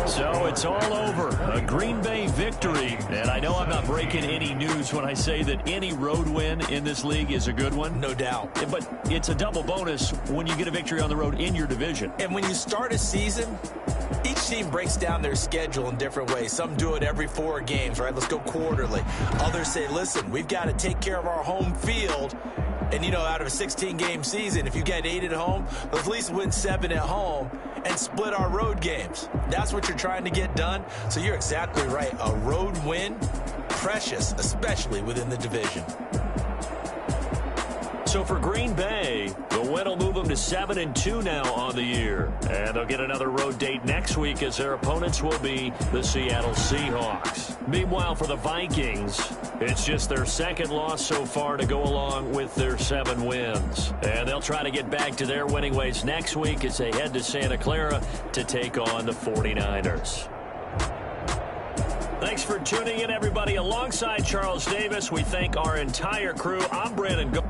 So it's all over. A Green Bay victory. And I know I'm not breaking any news when I say that any road win in this league is a good one.
No doubt.
But it's a double bonus when you get a victory on the road in your division.
And when you start a season, each team breaks down their schedule in different ways. Some do it every 4 games, right? Let's go quarterly. Others say, listen, we've got to take care of our home field. And, you know, out of a 16-game season, if you get 8 at home, let's at least win 7 at home and split our road games. That's what you're trying to get done. So you're exactly right. A road win, precious, especially within the division.
So for Green Bay, the win will move them to 7-2 now on the year. And they'll get another road date next week as their opponents will be the Seattle Seahawks. Meanwhile, for the Vikings, it's just their 2nd loss so far to go along with their 7 wins. And they'll try to get back to their winning ways next week as they head to Santa Clara to take on the 49ers. Thanks for tuning in, everybody. Alongside Charles Davis, we thank our entire crew. I'm Brandon.